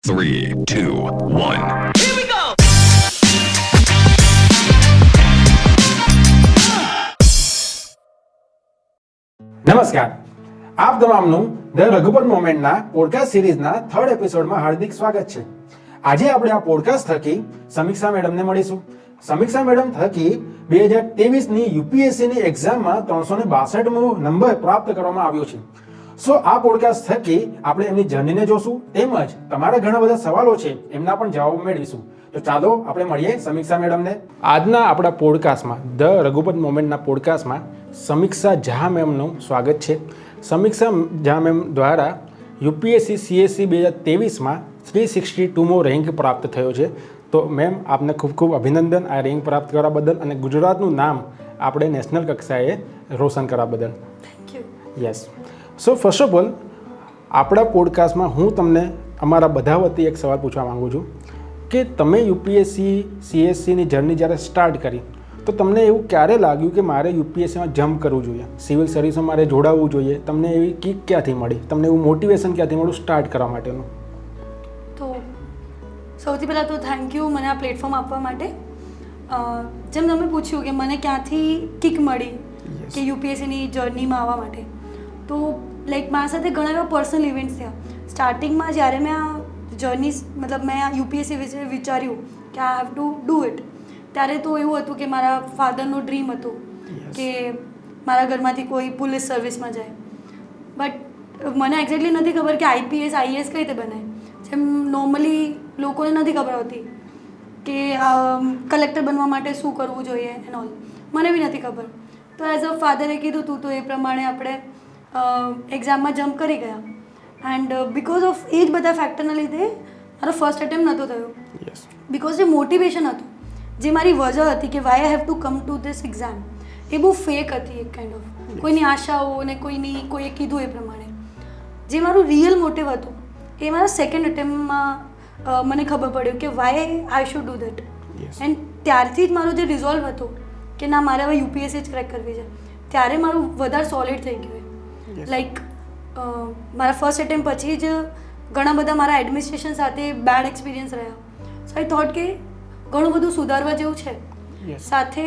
3, 2, 1. Here we go! નમસ્કાર, આપ તમામનું the રઘુપત મોમેન્ટના podcast સિરીઝના 3rd એપિસોડમાં હાર્દિક સ્વાગત છે. આજે આપણે આ પોડકાસ્ટ થકી સમીક્ષા મેડમને મળીશું. સમીક્ષા મેડમ થકી 2023ની યુપીએસસીની એક્ઝામમાં 362મો નંબર પ્રાપ્ત કરવામાં આવ્યો છે. સો આ પોડકાસ્ટ થકી આપણે એમની જર્નીને જોશું, તેમજ તમારા ઘણા બધા સવાલો છે એમના પણ જવાબ મેળવીશું. તો ચાલો આપણે મળીએ સમીક્ષા મેડમને. આજના આપણા પોડકાસ્ટમાં, ધ રઘુપત મોમેન્ટના પોડકાસ્ટમાં સમીક્ષા ઝા મેમનું સ્વાગત છે. સમીક્ષા ઝા મેમ દ્વારા યુપીએસસી સીએસસી 2023માં 362મો રેન્ક પ્રાપ્ત થયો છે. તો મેમ, આપને ખૂબ ખૂબ અભિનંદન આ રેન્ક પ્રાપ્ત કરવા બદલ અને ગુજરાતનું નામ આપણે નેશનલ કક્ષાએ રોશન કરવા બદલ. Thank you. Yes. So first of all, આપણા પોડકાસ્ટમાં હું તમને અમારા બધા વતી એક સવાલ પૂછવા માગું છું કે તમે યુપીએસસી સીએસસીની જર્ની જ્યારે સ્ટાર્ટ કરી તો તમને એવું ક્યારે લાગ્યું કે મારે યુપીએસસીમાં જમ્પ કરવું જોઈએ, સિવિલ સર્વિસમાં મારે જોડાવવું જોઈએ? તમને એવી કિક ક્યાંથી મળી? તમને એવું મોટિવેશન ક્યાંથી મળ્યું સ્ટાર્ટ કરવા માટેનું? તો સૌથી પહેલાં તો થેન્ક યુ મને આ પ્લેટફોર્મ આપવા માટે. જેમ તમે પૂછ્યું કે મને ક્યાંથી કિક મળી કે યુપીએસસીની જર્નીમાં આવવા માટે, તો લાઈક મારા સાથે ઘણા એવા પર્સનલ ઇવેન્ટ્સ થયા. સ્ટાર્ટિંગમાં જ્યારે મેં આ જર્ની મેં આ યુપીએસસી વિશે વિચાર્યું કે આઈ હેવ ટુ ડૂ ઇટ, ત્યારે તો એવું હતું કે મારા ફાધરનો ડ્રીમ હતું કે મારા ઘરમાંથી કોઈ પોલીસ સર્વિસમાં જાય. બટ મને એક્ઝેક્ટલી નથી ખબર કે આઈપીએસ આઈએએસ કઈ રીતે બને. જેમ નોર્મલી લોકોને નથી ખબર હોતી કે કલેક્ટર બનવા માટે શું કરવું જોઈએ એન્ડ ઓલ, મને બી નથી ખબર. તો એઝ અ ફાધરે કીધું હતું તો એ પ્રમાણે આપણે એક્ઝામમાં જમ્પ કરી ગયા. એન્ડ બિકોઝ ઓફ એ જ બધા ફેક્ટરના લીધે મારો ફર્સ્ટ એટેમ્પ નહોતો થયો. બિકોઝ જે મોટિવેશન હતું, જે મારી વજહ હતી કે why I have to come to this exam, એ બહુ ફેક હતી એક કાઇન્ડ ઓફ. કોઈની આશાઓ અને કોઈએ કીધું એ પ્રમાણે. જે મારું રિયલ મોટિવ હતું એ મારા સેકન્ડ એટેમ્પમાં મને ખબર પડ્યું કે why I should do that. And ત્યારથી જ મારો જે રિઝોલ્વ હતો કે ના, મારે હવે યુપીએસસી જ ક્રેક કરવી છે, ત્યારે મારું વધારે સોલિડ થઈ ગયું. લાઈક મારા ફર્સ્ટ એટેમ્પ પછી જ ઘણા બધા મારા એડમિનિસ્ટ્રેશન સાથે બેડ એક્સપિરિયન્સ રહ્યા. સો આઈ થોટ કે ઘણું બધું સુધારવા જેવું છે. સાથે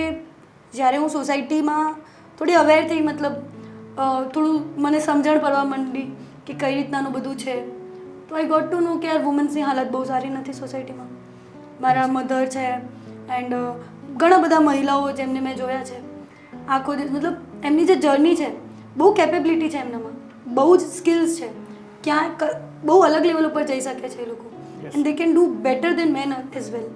જ્યારે હું સોસાયટીમાં થોડી અવેર થઈ, થોડું મને સમજણ પડવા માંડી કે કઈ રીતનાનું બધું છે, તો આઈ ગોટ ટુ નો કે યાર વુમન્સની હાલત બહુ સારી નથી સોસાયટીમાં. મારા મધર છે એન્ડ ઘણા બધા મહિલાઓ જેમને મેં જોયા છે, આખો દિવસ એમની જે જર્ની છે, બહુ કેપેબિલિટી છે એમનામાં, બહુ જ સ્કિલ્સ છે, ક્યાંક બહુ અલગ લેવલ ઉપર જઈ શકે છે એ લોકો. And they can do better than men as well,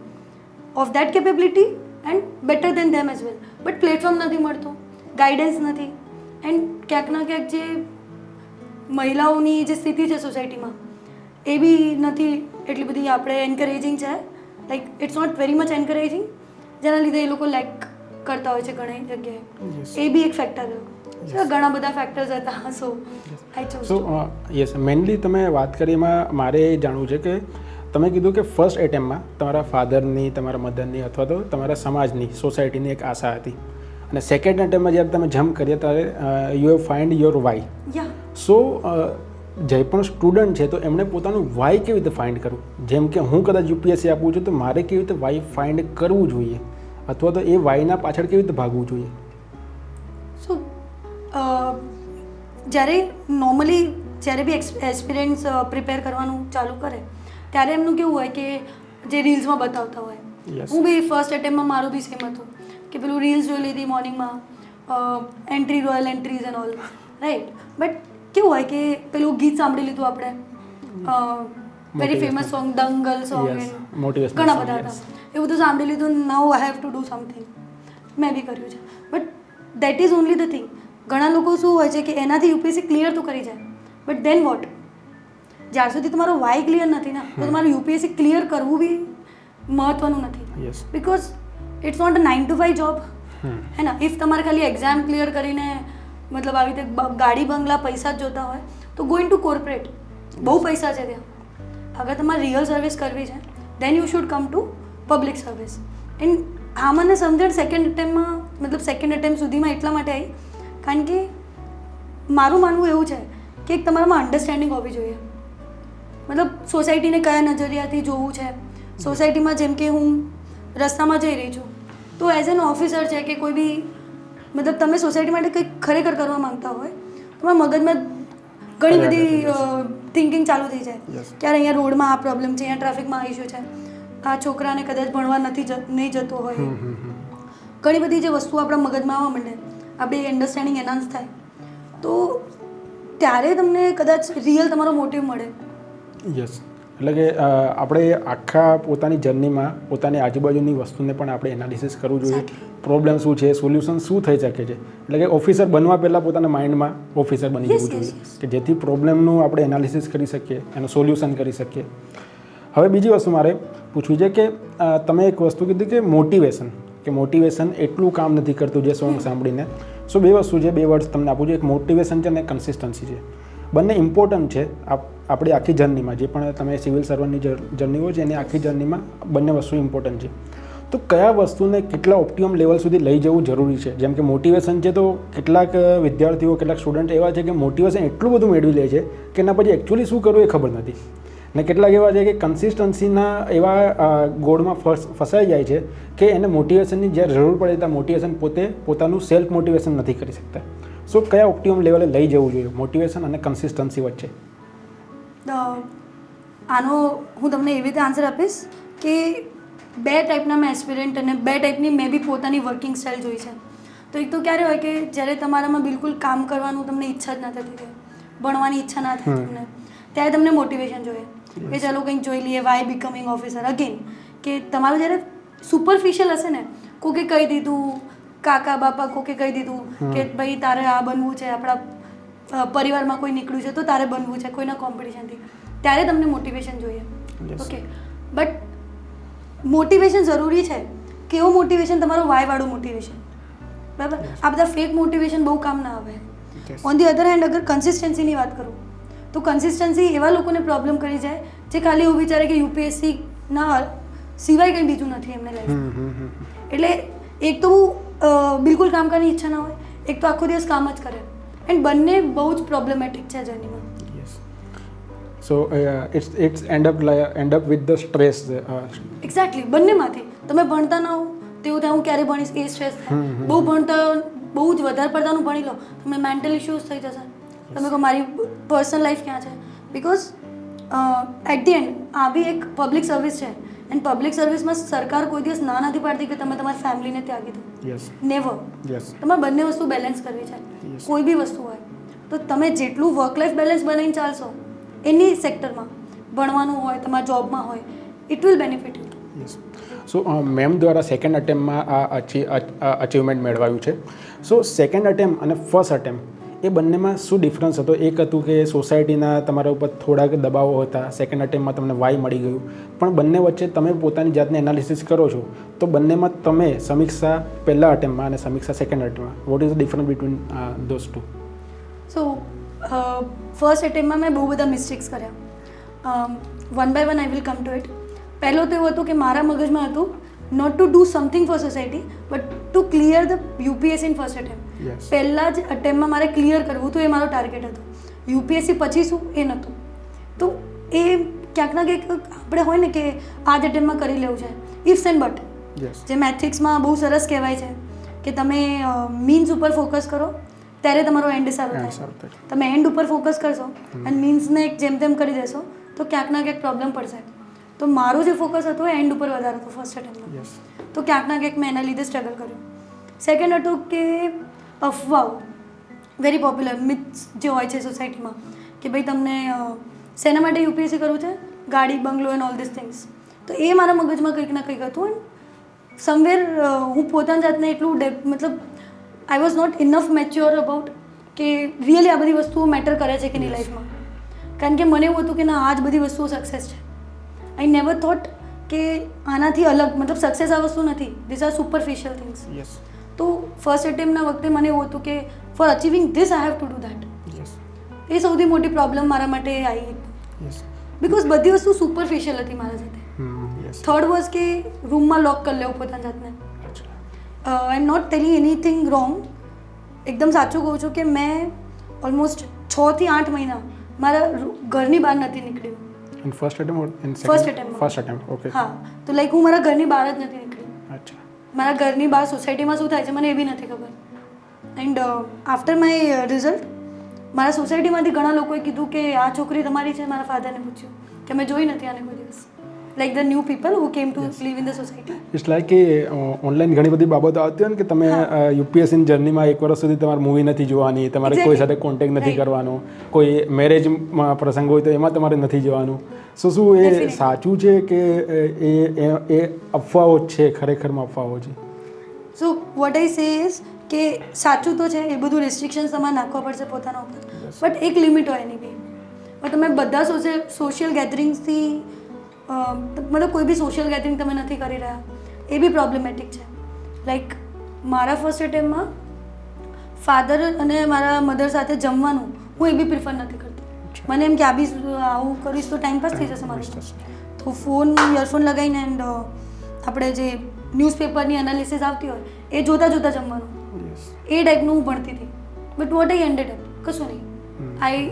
of that capability and better than them as well. But platform નથી મળતો, ગાઈડન્સ નથી, એન્ડ ક્યાંક ના ક્યાંક જે મહિલાઓની જે સ્થિતિ છે સોસાયટીમાં એ બી નથી એટલી બધી આપણે એન્કરેજિંગ છે. Like it's not very much encouraging, જેના લીધે એ લોકો લેક કરતા હોય છે ઘણી જગ્યાએ. એ બી એક ફેક્ટર રહ્યો. ઘણા બધા ફેક્ટર્સ હતા. સો આઈ ચોઝ. સો યસ, મેનલી તમે વાત કરી એમાં મારે એ જાણવું છે કે તમે કીધું કે ફર્સ્ટ એટેમ્પમાં તમારા ફાધરની, તમારા મધરની અથવા તો તમારા સમાજની, સોસાયટીની એક આશા હતી, અને સેકન્ડ એટેમ્પમાં જ્યારે તમે જમ્પ કર્યા ત્યારે you have find your why. So જે પણ સ્ટુડન્ટ છે તો એમણે પોતાનું વાય કેવી રીતે ફાઇન્ડ કરવું? જેમ કે હું કદાચ યુપીએસસી આપું છું તો મારે કેવી રીતે વાય ફાઇન્ડ કરવું જોઈએ, અથવા તો એ વાયના પાછળ કેવી રીતે ભાગવું જોઈએ? સો જ્યારે નોર્મલી જ્યારે બી એક્સપિરિયન્સ પ્રિપેર કરવાનું ચાલુ કરે ત્યારે એમનું કેવું હોય કે જે રીલ્સમાં બતાવતા હોય. હું બી ફર્સ્ટ એટેમ્પમાં મારું બી સેમ હતું કે પેલું રીલ્સ જોઈ લીધી મોર્નિંગમાં, entry royal entries and all, right. But કેવું હોય કે પેલું ગીત સાંભળી લીધું આપણે, very famous song, Dangal song, ઘણા બધા હતા, એ બધું સાંભળી લીધું. Now I have to do something. મેં બી કર્યું છે. But that is only the thing. ઘણા લોકો શું હોય છે કે એનાથી યુપીએસસી ક્લિયર તો કરી જાય, બટ દેન વોટ? જ્યાર સુધી તમારો વાય ક્લિયર નથી ને, તો તમારું યુપીએસસી ક્લિયર કરવું બી મહત્વનું નથી. Because it's not a 9 to 5 job, હે ને. ઇફ તમારે ખાલી એક્ઝામ ક્લિયર કરીને આવી રીતે ગાડી બંગલા પૈસા જ જોતા હોય તો ગો ઇન ટુ કોર્પોરેટ. બહુ પૈસા છે ત્યાં. અગર તમારે રિયલ સર્વિસ કરવી છે then you should come to public service. And આ મને સમજણ સેકન્ડ એટેમ્પ સુધીમાં એટલા માટે આવી કારણ કે મારું માનવું એવું છે કે એક તમારામાં અન્ડરસ્ટેન્ડિંગ હોવી જોઈએ મતલબ સોસાયટીને કયા નજરિયાથી જોવું છે. સોસાયટીમાં જેમ કે હું રસ્તામાં જઈ રહી છું તો એઝ એન ઓફિસર છે કે કોઈ બી મતલબ તમે સોસાયટી માટે કંઈક ખરેખર કરવા માંગતા હોય તમારા મગજમાં ઘણી બધી થિંકિંગ ચાલુ થઈ જાય કે યાર અહીંયા રોડમાં આ પ્રોબ્લેમ છે, અહીંયા ટ્રાફિકમાં ઇશ્યુ છે, આ છોકરાને કદાચ ભણવા નહીં જતો હોય, ઘણી બધી જે વસ્તુઓ આપણા મગજમાં આવવા માંડે, આપણી અન્ડરસ્ટેન્ડિંગ એનહાન્સ થાય તો ત્યારે તમને કદાચ રિયલ તમારો મોટિવ મળે. યસ, એટલે કે આપણે આખા પોતાની જર્નીમાં પોતાની આજુબાજુની વસ્તુને પણ આપણે એનાલિસિસ કરવું જોઈએ. પ્રોબ્લેમ શું છે, સોલ્યુશન શું થઈ શકે છે. એટલે કે ઓફિસર બનવા પહેલાં પોતાના માઇન્ડમાં ઓફિસર બની જવું જોઈએ કે જેથી પ્રોબ્લેમનું આપણે એનાલિસિસ કરી શકીએ, એનું સોલ્યુશન કરી શકીએ. હવે બીજી વસ્તુ મારે પૂછવી છે કે તમે એક વસ્તુ કીધી કે મોટિવેશન એટલું કામ નથી કરતું જે સોંગ સાંભળીને. સો બે વસ્તુ છે, બે વર્ડ્સ તમને આપું છું. એક મોટિવેશન છે અને કન્સિસ્ટન્સી છે. બંને ઇમ્પોર્ટન્ટ છે આપણી આખી જર્નીમાં. જે પણ તમે સિવિલ સર્વન્ટની જર્ની હોય છે એની આખી જર્નીમાં બંને વસ્તુ ઇમ્પોર્ટન્ટ છે. તો કયા વસ્તુને કેટલા ઓપ્ટિમમ લેવલ સુધી લઈ જવું જરૂરી છે? જેમ કે મોટિવેશન છે તો કેટલાક વિદ્યાર્થીઓ, કેટલાક સ્ટુડન્ટ એવા છે કે મોટિવેશન એટલું બધું મેળવી લે છે કે એના પછી એકચ્યુઅલી શું કરવું એ ખબર નથી. ને કેટલાક એવા છે કે કન્સિસ્ટન્સીના એવા ગોળમાં ફસાઈ જાય છે કે એને મોટિવેશનની જ્યારે જરૂર પડે ત્યાં મોટિવેશન પોતાનું સેલ્ફ મોટિવેશન નથી કરી શકતા. સો કયા ઓપ્ટિમમ લેવલે લઈ જવું જોઈએ મોટિવેશન અને કન્સિસ્ટન્સી વચ્ચે? આનો હું તમને એવી રીતે આન્સર આપીશ કે બે ટાઈપના મેં એસ્પિરન્ટ અને બે ટાઈપની મેં બી પોતાની વર્કિંગ સ્ટાઇલ જોઈ છે. તો એક તો ક્યારે હોય કે જ્યારે તમારામાં બિલકુલ કામ કરવાનું તમને ઈચ્છા જ ના થતી હોય, ભણવાની ઈચ્છા ના થાય તમને, ત્યારે તમને મોટિવેશન જોઈએ કે ચાલો કંઈક જોઈ લઈએ, વાય બીકમિંગ ઓફિસર અગેન. કે તમારું જ્યારે સુપરફિશિયલ હશે ને, કોકે કહી દીધું, કાકા બાપા કોકે કહી દીધું કે ભાઈ તારે આ બનવું છે, આપણા પરિવારમાં કોઈ નીકળ્યું છે તો તારે બનવું છે કોઈના કોમ્પિટિશનથી, ત્યારે તમને મોટિવેશન જોઈએ. ઓકે, બટ મોટિવેશન જરૂરી છે. કેવો મોટિવેશન? તમારો વાયવાળું મોટિવેશન, બરાબર? આ બધા ફેક મોટિવેશન બહુ કામ ના આવે. ઓન ધી અધર હેન્ડ અગર કન્સિસ્ટન્સીની વાત કરું તો કન્સિસ્ટન્સી એવા લોકોને પ્રોબ્લેમ કરી જાય જે ખાલી એવું વિચારે કે યુપીએસસી ના સિવાય કંઈ બીજું નથી એમને લાઈફ. એટલે એક તો બિલકુલ કામ કરવાની ઈચ્છા ના હોય, એક તો આખો દિવસ કામ જ કરે. એન્ડ બંને બહુ જ પ્રોબ્લેમેટિક છે જર્નીમાં. So it's end up with the stress. Exactly, બંનેમાંથી. તમે ભણતા ના હો તેવું ત્યાં હું ક્યારે ભણીશ એ સ્ટ્રેસ થાય. બહુ ભણતા બહુ જ વધારે પડતાનું ભણી લો તમને મેન્ટલ ઇશ્યુઝ થઈ જશે. તમે કહો મારી પર્સનલ લાઈફ ક્યાં છે? બિકોઝ એટ ધી એન્ડ આ બી એક પબ્લિક સર્વિસ છે એન્ડ પબ્લિક સર્વિસમાં સરકાર કોઈ દિવસ ના નથી પાડતી કે તમે તમારી ફેમિલીને ત્યાગી દો. નેવર. તમારે બંને વસ્તુ બેલેન્સ કરવી છે. કોઈ બી વસ્તુ હોય તો તમે જેટલું વર્ક લાઈફ બેલેન્સ બનાવીને ચાલશો એની સેક્ટરમાં, ભણવાનું હોય, તમારા જોબમાં હોય, it will benefit you. So ma'am દ્વારા સેકન્ડ અટેમ્પમાં આ અચીવમેન્ટ મેળવાયું છે. સો સેકન્ડ અટેમ્પ અને ફર્સ્ટ અટેમ્પ એ બંનેમાં શું ડિફરન્સ હતો? એક હતું કે સોસાયટીના તમારા ઉપર થોડાક દબાવો હતા, સેકન્ડ અટેમ્પમાં તમને વાય મળી ગયું, પણ બંને વચ્ચે તમે પોતાની જાતને એનાલિસિસ કરો છો તો બંનેમાં તમે સમીક્ષા પહેલા અટેમ્પમાં અને સમીક્ષા સેકન્ડ અટેમ્પમાં, what is the difference between those two? So first અટેમ્પમાં મેં બહુ બધા મિસ્ટેક્સ કર્યા. One by one I will come to it. પહેલો તો એવું હતું કે મારા મગજમાં હતું not to do something for society but to clear the UPSC in first attempt. પહેલાં જ અટેમ્પમાં મારે ક્લિયર કરવું હતું, એ મારો ટાર્ગેટ હતો. યુપીએસસી પછી શું એ નહોતું. તો એ ક્યાંક ના ક્યાંક આપણે હોય ને કે આ જ અટેમ્પમાં કરી લેવું છે. ઇફ્સ એન્ડ બટ, જે મેથિક્સમાં બહુ સરસ કહેવાય છે કે તમે મીન્સ ઉપર ફોકસ કરો ત્યારે તમારો એન્ડ સારો થાય. તમે એન્ડ ઉપર ફોકસ કરશો અને મીન્સને જેમ તેમ કરી દેશો તો ક્યાંક ના ક્યાંક પ્રોબ્લેમ પડશે. તો મારો જે ફોકસ હતો એ એન્ડ ઉપર વધારે હતો ફર્સ્ટ અટેમ્પમાં. તો ક્યાંક ના ક્યાંક મેં એના લીધે સ્ટ્રગલ કર્યું. સેકન્ડ હતું કે અફવાઓ, વેરી પોપ્યુલર મિથ્સ જે હોય છે સોસાયટીમાં કે ભાઈ તમને શેના માટે યુપીએસસી કરવું છે, ગાડી, બંગલો એન્ડ ઓલ ધીસ થિંગ્સ. તો એ મારા મગજમાં કંઈક ના કંઈક હતું. એન્ડ સમવેર હું પોતાની જાતને એટલું મતલબ I was not enough mature about કે રિયલી આ બધી વસ્તુઓ મેટર કરે છે કે નહીં લાઈફમાં. કારણ કે મને એવું હતું કે ના આ જ બધી વસ્તુઓ સક્સેસ છે. આઈ નેવર થોટ કે આનાથી અલગ, મતલબ સક્સેસ આ વસ્તુ નથી. This are superficial things. તો ફર્સ્ટ અટેમ્પના વખતે મને એવું હતું કે for achieving this I have to do that. એ સૌથી મોટી પ્રોબ્લેમ મારા માટે આવી. બિકોઝ બધી વસ્તુ સુપરફિશિયલ હતી મારા સાથે. થર્ડ વોઝ કે રૂમમાં લોક કરી લેવું પોતાની જાતને. I am not telling anything wrong. એકદમ સાચું કહું છું કે મેં ઓલમોસ્ટ 6 થી 8 મહિના મારા ઘરની બહાર નથી નીકળ્યું. In first attempt in First attempt. First attempt okay હા તો લાઈક હું મારા ઘરની બહાર જ નથી નીકળી. અચ્છા મારા ઘરની બહાર સોસાયટીમાં શું થાય છે મને એ બી નથી ખબર. એન્ડ આફ્ટર માય રિઝલ્ટ મારા સોસાયટીમાંથી ઘણા લોકોએ કીધું કે આ છોકરી તમારી છે. મારા ફાધરને પૂછ્યું કે મેં જોઈ નથી આને કોઈ દિવસ. Like the new people who came to live in the society. It's like કે ઓનલાઈન ઘણી બધી બાબતો આવતી હોય ને કે તમે યુપીએસસીની જર્નીમાં એક વર્ષ સુધી તમારે મૂવી નથી જોવાની, તમારે કોઈ સાથે કોન્ટેક્ટ નથી કરવાનો, કોઈ મેરેજમાં પ્રસંગ હોય તો એમાં તમારે નથી જવાનું. શું એ સાચું છે કે એ અફવાઓ જ છે, ખરેખરમાં અફવાઓ છે? સો વોટ આઈ સે ઇઝ કે સાચું તો છે, એ બધું રિસ્ટ્રિક્શન્સ તમારે નાખવા પડશે પોતાના ઉપર, બટ એક લિમિટ હોય એની બી. પણ તમે બધા સોશિયલ ગેધરિંગ્સથી મતલબ કોઈ બી સોશિયલ ગેધરિંગ તમે નથી કરી રહ્યા, એ બી પ્રોબ્લેમેટિક છે. લાઈક મારા ફર્સ્ટ એટેમ્પમાં ફાધર અને મારા મધર સાથે જમવાનું હું એ બી પ્રિફર નથી કરતી. મને એમ કે આ બી આવું કરીશ તો ટાઈમ પાસ થઈ જશે મારું. તો ફોન ઇયરફોન લગાવીને એન્ડ આપણે જે ન્યૂઝપેપરની એનાલિસિસ આવતી હોય એ જોતાં જમવાનું, એ ટાઈપનું હું ભણતી હતી. But what I ended up કશું નહીં. I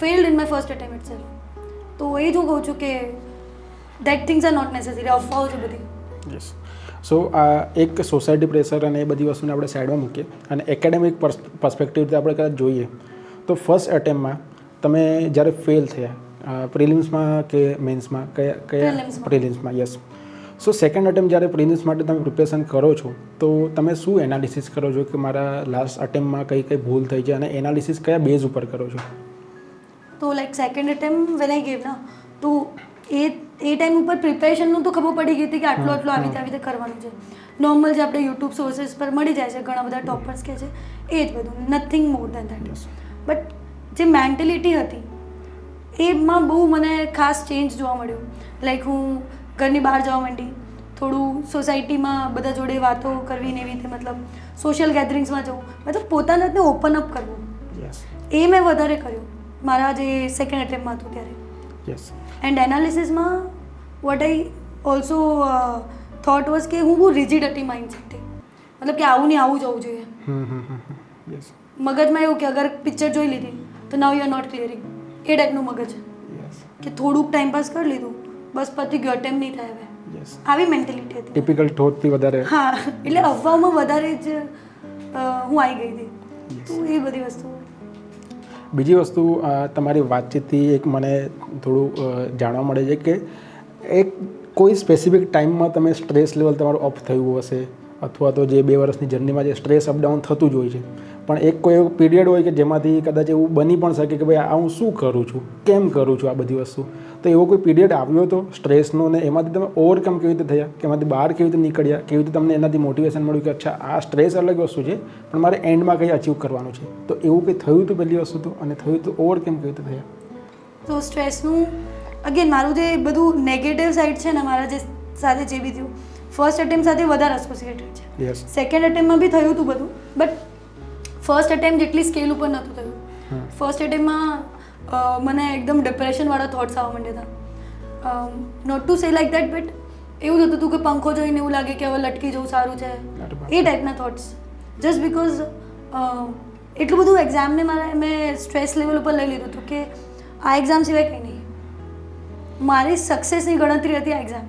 failed in my first attempt itself. તો એ જ હું કહું છું કે that things are not necessary. અફવાઓ છે બધી. યસ. સો એક સોસાયટી પ્રેશર અને એ બધી વસ્તુને આપણે સાઈડમાં મૂકીએ અને એકેડેમિક પર્સપેક્ટિવથી આપણે કદાચ જોઈએ તો ફર્સ્ટ એટેમ્પમાં તમે જ્યારે ફેલ થયા પ્રિલિમ્સમાં કે મેન્સમાં કયા પ્રિલિમ્સમાં? યસ. સો સેકન્ડ એટેમ્પ જ્યારે પ્રિલિમ્સ માટે તમે પ્રિપેરેશન કરો છો તો તમે શું એનાલિસિસ કરો છો કે મારા લાસ્ટ એટેમ્પમાં કઈ ભૂલ થઈ છે અને એનાલિસિસ કયા બેઝ ઉપર કરો છો? તો like second attempt when I gave ના તો એ ટાઈમ ઉપર પ્રિપેરેશનનું તો ખબર પડી ગઈ હતી કે આટલું આવી રીતે કરવાનું છે. નોર્મલ જે આપણે યુટ્યુબ સોર્सेस પર મળી જાય છે, ઘણા બધા ટોપર્સ કે છે, એ જ બધું, nothing more than that. But જે મેન્ટેલિટી હતી એમાં બહુ મને ખાસ ચેન્જ જોવા મળ્યો. લાઈક હું ઘરની બહાર જવા માંડી, થોડું સોસાયટીમાં બધા જોડે વાતો કરવી ને એવી રીતે, મતલબ સોશિયલ ગેધરિંગ્સમાં જવું, મતલબ પોતાને ઓપન અપ કરવું, એ મેં વધારે કર્યું મારા જે સેકન્ડ એટેમ્પમાં હતું ત્યારે. યસ. એન્ડ એનાલિસિસમાં what I also thought was કે હું બહુ રિજિડ હતી માઇન્ડસેટથી. મતલબ કે આવું નહીં આવું જવું જોઈએ. મગજમાં એવું કે અગર પિક્ચર જોઈ લીધી તો now you are not clearing, એ ટાઈપનું મગજ કે થોડુંક ટાઈમ પાસ કરી લીધું બસ પતી ગયો, અટેમ્પ નહીં થાય હવે. આવી મેન્ટેલિટી હતી. ટિપિકલ થોટથી વધારે. હા, એટલે અફવામાં વધારે જ હું આવી ગઈ હતી. તો એ બધી વસ્તુ. બીજી વસ્તુ તમારી વાતચીતથી એક મને થોડું જાણવા મળે છે કે એક કોઈ સ્પેસિફિક ટાઈમમાં તમે સ્ટ્રેસ લેવલ તમારું અપ થયું હશે, અથવા તો જે 2 વર્ષની જર્નીમાં જે સ્ટ્રેસ અપડાઉન થતું જ હોય છે, પણ એક કોઈ એવો પીરિયડ હોય કે જેમાંથી કદાચ એવું બની પણ શકે કે ભાઈ આ હું શું કરું છું, કેમ કરું છું આ બધી વસ્તુ. તો એવો કોઈ પીરિયડ આવ્યો હતો સ્ટ્રેસનો ને એમાંથી તમે ઓવરકમ કેવી રીતે થયા, કે એમાંથી બહાર કેવી રીતે નીકળ્યા, કેવી રીતે તમને એનાથી મોટિવેશન મળ્યું કે અચ્છા આ સ્ટ્રેસ અલગ વસ્તુ છે પણ મારે એન્ડમાં કંઈ અચીવ કરવાનું છે. તો એવું કંઈ થયું હતું પહેલી વસ્તુ તો, અને થયું તો ઓવરકમ કેવી રીતે થયા? તો સ્ટ્રેસનું અગેન મારું જે બધું નેગેટિવ સાઈડ છે ને મારા જે સાથે જે બી થયું, ફર્સ્ટ એટેમ્પ સાથે વધારે એસોસિએટેડ છે. યસ. સેકન્ડ એટેમ્પમાં બી થયું હતું બધું, બટ ફર્સ્ટ એટેમ્પ જેટલી સ્કેલ ઉપર નહોતું થયું. ફર્સ્ટ એટેમ્પમાં મને એકદમ ડિપ્રેશનવાળા થોટ્સ આવવા માંડ્યા હતા. Not to say like that, but એવું થતું હતું કે પંખો જોઈને એવું લાગે કે હવે લટકી જવું સારું છે, એ ટાઈપના થોટ્સ. જસ્ટ બિકોઝ એટલું બધું એક્ઝામને મેં સ્ટ્રેસ લેવલ ઉપર લઈ લીધું હતું કે આ એક્ઝામ સિવાય કંઈ નહીં, મારી સક્સેસની ગણતરી હતી આ એક્ઝામ.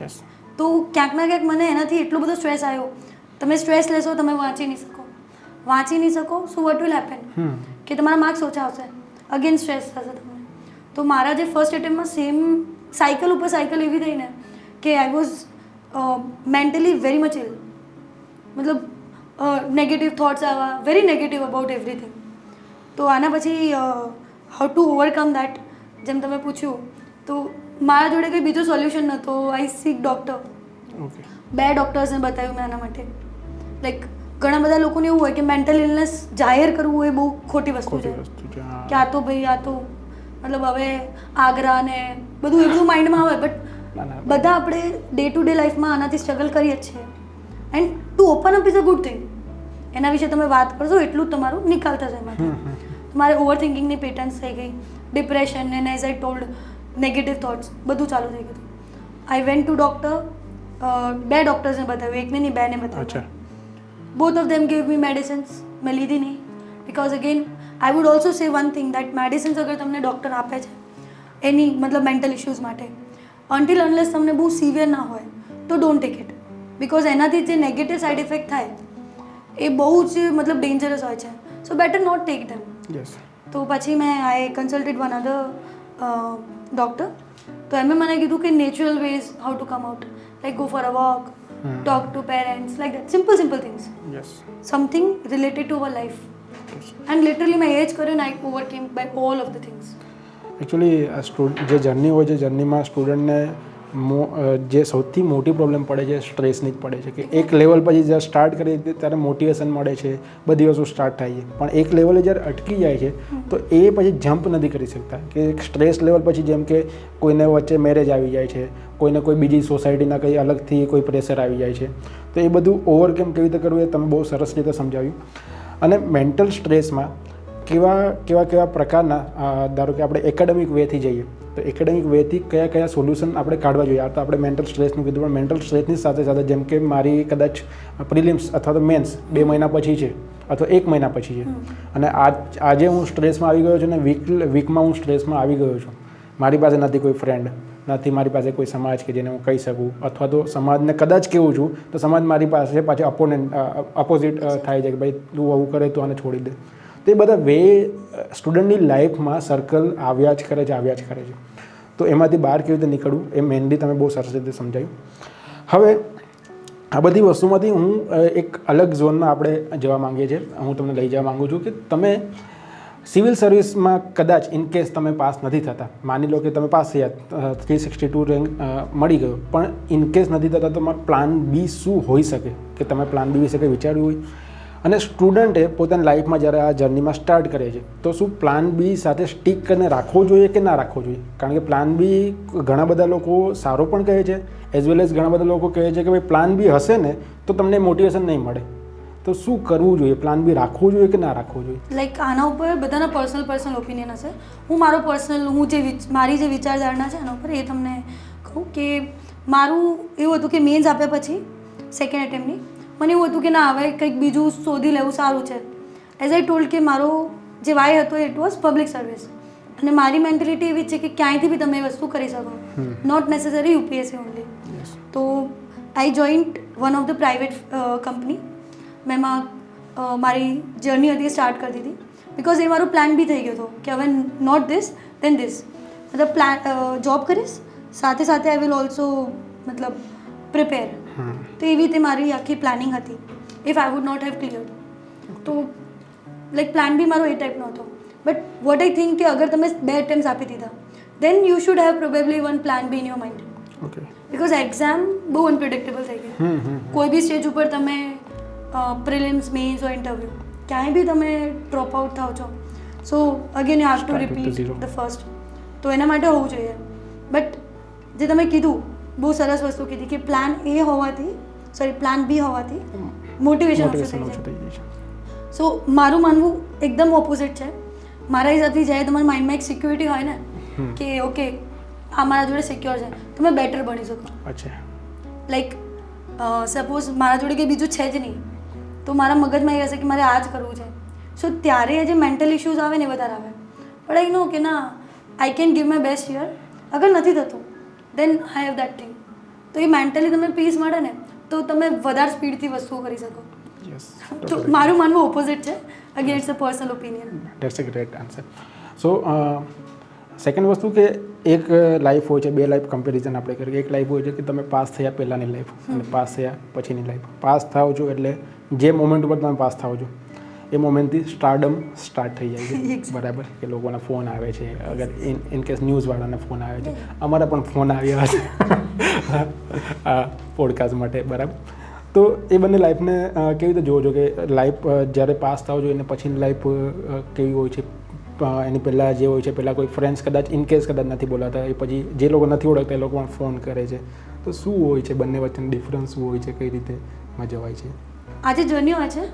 યસ. તો ક્યાંક ના ક્યાંક મને એનાથી એટલો બધો સ્ટ્રેસ આવ્યો. તમે સ્ટ્રેસ લેશો તમે વાંચી નહીં શકો, સો વોટ વિલ હેપન કે તમારા માર્ક્સ ઓછા આવશે, અગેન સ્ટ્રેસ થશે તમને. તો મારા જે ફર્સ્ટ એટેમ્પમાં સેમ સાયકલ ઉપર સાયકલ એવી થઈ ને કે I was mentally very much ill. મતલબ નેગેટિવ થોટ્સ આવ્યા, વેરી નેગેટિવ અબાઉટ એવરીથિંગ. તો આના પછી હાઉ ટુ ઓવરકમ દેટ, જેમ તમે પૂછ્યું, તો મારા જોડે કંઈ બીજો સોલ્યુશન નહોતો. આઈ સીક ડૉક્ટર. 2 ડૉક્ટર્સને બતાવ્યું મેં આના માટે. લાઈક ઘણા બધા લોકોને એવું હોય કે મેન્ટલ ઇલનેસ જાહેર કરવું એ બહુ ખોટી વસ્તુ છે, કે આ તો ભાઈ આ તો મતલબ હવે આગ્રા ને બધું એ બધું માઇન્ડમાં આવે. બટ બધા આપણે ડે ટુ ડે લાઈફમાં આનાથી સ્ટ્રગલ કરીએ જ છીએ. And to open up is a good thing. એના વિશે તમે વાત કરશો એટલું જ તમારું નિકાલ થશે એમાંથી. તમારે ઓવર થિંકિંગની પેટર્ન્સ થઈ ગઈ, depression and as I told negative thoughts બધું ચાલુ થઈ ગયું. I went to doctor. 2 ડૉક્ટર્સને બતાવ્યું, એકને નહીં 2ને બતાવ્યું. Both of them gave me medicines. મેં લીધી નહીં, because again I would also સે વન થિંગ દેટ મેડિસિન્સ અગર તમને ડૉક્ટર આપે છે એની મતલબ મેન્ટલ ઇશ્યુઝ માટે. અનટિલ અનલેસ તમને બહુ સિવિયર ના હોય તો ડોન્ટ ટેક ઇટ, બિકોઝ એનાથી જે નેગેટિવ સાઇડ ઇફેક્ટ થાય એ બહુ જ મતલબ ડેન્જરસ હોય છે. So better not take them. Yes. તો પછી મેં I consulted one other doctor. તો એમણે મને કીધું કે natural ways how to come out, like go for a walk, talk to parents, like that, simple things, yes. Something related to our life. And literally મેં એ જ કર્યું ને I overcame by all of the things. Actually જે journey હોય છે, જર્નીમાં સ્ટુડન્ટને જે સૌથી મોટી પ્રોબ્લેમ પડે છે સ્ટ્રેસની જ પડે છે. કે એક લેવલ પછી જ્યારે સ્ટાર્ટ કરીએ ત્યારે મોટિવેશન મળે છે, બધી વસ્તુ સ્ટાર્ટ થાય છે, પણ એક લેવલે જ્યારે અટકી જાય છે તો એ પછી જમ્પ નથી કરી શકતા. કે એક સ્ટ્રેસ લેવલ પછી જેમ કે કોઈને વચ્ચે મેરેજ આવી જાય છે, કોઈને કોઈ બીજી સોસાયટીના કંઈ અલગથી કોઈ પ્રેશર આવી જાય છે, તો એ બધું ઓવરકમ કેવી રીતે કરવું એ તમે બહુ સરસ રીતે સમજાવ્યું. અને મેન્ટલ સ્ટ્રેસમાં કેવા પ્રકારના, ધારો કે આપણે એકેડેમિક વેથી જઈએ તો એકેડેમિક વેથી કયા સોલ્યુશન આપણે કાઢવા જોઈએ. આ તો આપણે મેન્ટલ સ્ટ્રેસનું કીધું, પણ મેન્ટલ સ્ટ્રેસની સાથે જેમ કે મારી કદાચ પ્રિલિમ્સ અથવા તો મેન્સ 2 મહિના પછી છે અથવા 1 મહિના પછી છે, અને આજે હું સ્ટ્રેસમાં આવી ગયો છું ને વીકમાં હું સ્ટ્રેસમાં આવી ગયો છું. મારી પાસે નથી કોઈ ફ્રેન્ડ, નથી મારી પાસે કોઈ સમાજ કે જેને હું કહી શકું, અથવા તો સમાજને કદાચ કહેવું છું તો સમાજ મારી પાસે પાછળ અપોઝિટ થાય છે કે ભાઈ તું આવું કરે તો આને છોડી દે. તો એ બધા વે સ્ટુડન્ટની લાઈફમાં સર્કલ આવ્યા જ કરે છે. તો એમાંથી બહાર કેવી રીતે નીકળવું એ મેનલી તમે બહુ સરસ રીતે સમજાવ્યું. હવે આ બધી વસ્તુમાંથી હું એક અલગ ઝોનમાં આપણે જવા માંગીએ છીએ. હું તમને લઈ જવા માગું છું કે તમે સિવિલ સર્વિસમાં કદાચ ઇનકેસ તમે પાસ નથી થતા, માની લો કે તમે પાસ થયા, 362 રેન્ક મળી ગયો, પણ ઇનકેસ નથી થતા તો તમારો પ્લાન બી શું હોઈ શકે, કે તમે પ્લાન બી વિશે કંઈ વિચાર્યું હોય. અને સ્ટુડન્ટે પોતાની લાઈફમાં જ્યારે આ જર્નીમાં સ્ટાર્ટ કરે છે તો શું પ્લાન બી સાથે સ્ટીક કરીને રાખવો જોઈએ કે ના રાખવો જોઈએ? કારણ કે પ્લાન બી ઘણા બધા લોકો સારો પણ કહે છે, એઝ વેલ એઝ ઘણા બધા લોકો કહે છે કે ભાઈ પ્લાન બી હશે ને તો તમને મોટિવેશન નહીં મળે. તો શું કરવું જોઈએ? પ્લાન બી રાખવું જોઈએ કે ના રાખવું જોઈએ? લાઈક આના ઉપર બધાના પર્સનલ ઓપિનિયન હશે. હું મારી જે વિચારધારણા છે એના ઉપર એ તમને કહું કે મારું એવું હતું કે મેન્સ આપ્યા પછી સેકન્ડ એટેમ્પની મને એવું હતું કે ના હવે કંઈક બીજું શોધી લેવું સારું છે. એઝ આઈ ટોલ્ડ કે મારો જે વાય હતો ઇટ વોઝ પબ્લિક સર્વિસ, અને મારી મેન્ટેલિટી એવી છે કે ક્યાંયથી બી તમે એ વસ્તુ કરી શકો, નોટ નેસેસરી યુપીએસસી ઓનલી. તો I joined one of the private company. મેં એમાં મારી જર્ની હતી સ્ટાર્ટ કરી દીધી, બિકોઝ એ મારો પ્લાન બી થઈ ગયો હતો કે હવે નોટ ધીસ દેન ધીસ, મતલબ જોબ કરીશ સાથે આઈ વિલ ઓલ્સો મતલબ પ્રિપેર. તો એવી રીતે મારી આખી પ્લાનિંગ હતી. If I would not have clear તો લાઈક પ્લાન બી મારો એ ટાઈપનો હતો. બટ વોટ આઈ થિંક કે અગર તમે 2 એટેમ્પ્સ આપી દીધા then you should have probably one plan B in your mind. Because exam બહુ અનપ્રિડિક્ટેબલ થઈ ગઈ. કોઈ બી સ્ટેજ ઉપર તમે પ્રિલિમ્સ, મેન્સ or ઇન્ટરવ્યૂ ક્યાંય બી તમે ડ્રોપ આઉટ થાવ છો, સો again you have to repeat the first. તો એના માટે હોવું જોઈએ. બટ જે તમે કીધું બહુ સરસ વસ્તુ કીધી કે પ્લાન બી હોવાથી મોટિવેશન ઓછું થઈ જાય. સો મારું માનવું એકદમ ઓપોઝિટ છે. મારા હિસાબથી જ્યારે તમારા માઇન્ડમાં એક સિક્યોરિટી હોય ને કે ઓકે આ મારા જોડે સિક્યોર છે, તમે બેટર બની શકો. અચ્છા. લાઈક સપોઝ મારા જોડે કંઈ બીજું છે જ નહીં તો મારા મગજમાં એ હશે કે મારે આ જ કરવું છે. સો ત્યારે જે મેન્ટલ ઇશ્યુઝ આવે ને એ વધારે આવે. પણ આઈ નો કે ના I can give my best here. અગર નથી થતું દેન આઈ હેવ દેટ થિંગ. તો એ મેન્ટલી તમને પીસ મળે ને તો તમે વધારે સ્પીડથી વસ્તુઓ કરી શકો. તો મારું માનવું ઓપોઝિટ છે. Again it's a personal opinion. That's a great answer. So second વસ્તુ કે એક લાઈફ હોય છે, 2 લાઈફ કમ્પેરિઝન આપણે કરીએ. એક લાઈફ હોય છે કે તમે પાસ થયા પહેલાંની લાઈફ અને પાસ થયા પછીની લાઈફ. પાસ થાવ છો એટલે જે મોમેન્ટ ઉપર તમે પાસ થાવ છો એ મોમેન્ટથી સ્ટારડમ સ્ટાર્ટ થઈ જાય છે. બરાબર? કે લોકોના ફોન આવે છે, અગર ઇનકેસ ન્યૂઝવાળાના ફોન આવે છે, અમારા પણ ફોન આવ્યા છે આ પોડકાસ્ટ માટે. બરાબર? તો એ બંને લાઈફને કેવી રીતે જોવો છો કે લાઈફ જ્યારે પાસ થાવ છો એને પછીની લાઈફ કેવી હોય છે, એની પહેલાં જે હોય છે, પહેલાં કોઈ ફ્રેન્ડ્સ કદાચ ઇનકેસ કદાચ નથી બોલાતા, એ પછી જે લોકો નથી ઓળખતા એ લોકો પણ ફોન કરે છે, તો શું હોય છે બંને વચ્ચેનો ડિફરન્સ શું હોય છે, કઈ રીતે માં જવાય છે? આ જે જર્ની હોય છે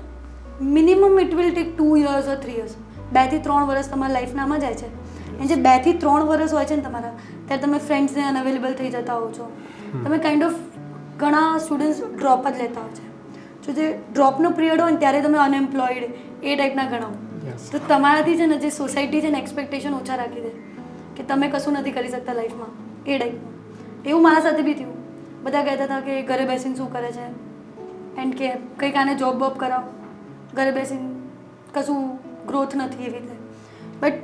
minimum it will take 2 years or 3 years. 2 થી 3 વર્ષ તમારા લાઈફનામાં જાય છે. અને જે 2 થી 3 વર્ષ હોય છે ને તમારા, ત્યારે તમે ફ્રેન્ડ્સને અનઅવેલેબલ થઈ જતા હો છો. તમે કાઇન્ડ ઓફ ઘણા સ્ટુડન્ટ્સ ડ્રોપ જ લેતા હોય છે. જો જે ડ્રોપનો પિરિયડ હોય ને ત્યારે તમે અનએમ્પ્લોયડ એ ટાઈપના ગણાવો. તો તમારાથી છે ને જે સોસાયટી છે ને એક્સપેક્ટેશન ઓછા રાખી દે કે તમે કશું નથી કરી શકતા લાઈફમાં, એ ટાઈપનું. એવું મારા સાથે બી થયું. બધા કહેતા હતા કે ઘરે બેસીને શું કરે છે, એન્ડ કે કંઈક આને જોબ બોબ કરાવો, ઘરે બેસીને કશું ગ્રોથ નથી એવી રીતે. બટ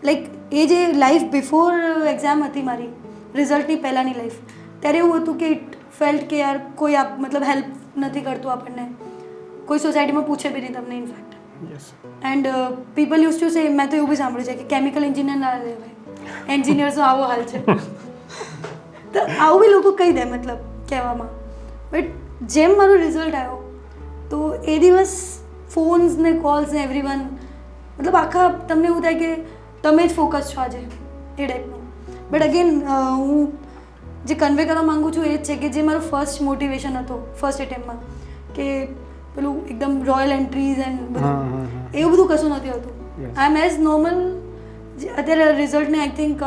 લાઈક એ જે લાઈફ બિફોર એક્ઝામ હતી મારી, રિઝલ્ટની પહેલાંની લાઈફ, ત્યારે એવું હતું કે ઇટ ફેલ્ટ કે યાર કોઈ મતલબ હેલ્પ નથી કરતું આપણને, કોઈ સોસાયટીમાં પૂછે બી નહીં તમને in fact. And people use to say, મેં તો એવું બી સાંભળ્યું છે કે કેમિકલ એન્જિનિયર ના લેવાય, એન્જિનિયર્સનો આવો હાલ છે. તો આવું બી લોકો કહી દે મતલબ કહેવામાં. બટ જેમ મારું રિઝલ્ટ આવ્યો તો એ દિવસ ફોન્સ ને કોલ્સ ને એવરીવન, મતલબ આખા તમને એવું થાય કે તમે જ ફોકસ છો આજે, એ ટાઈપનું. બટ અગેન હું જે કન્વે કરવા માગું છું એ જ છે કે જે મારો ફર્સ્ટ મોટિવેશન હતો ફર્સ્ટ એટેમ્પમાં, કે પેલું એકદમ રોયલ એન્ટ્રીઝ એન્ડ બધું, એવું બધું કશું નથી હોતું. I am as normal. અત્યારે રિઝલ્ટને I think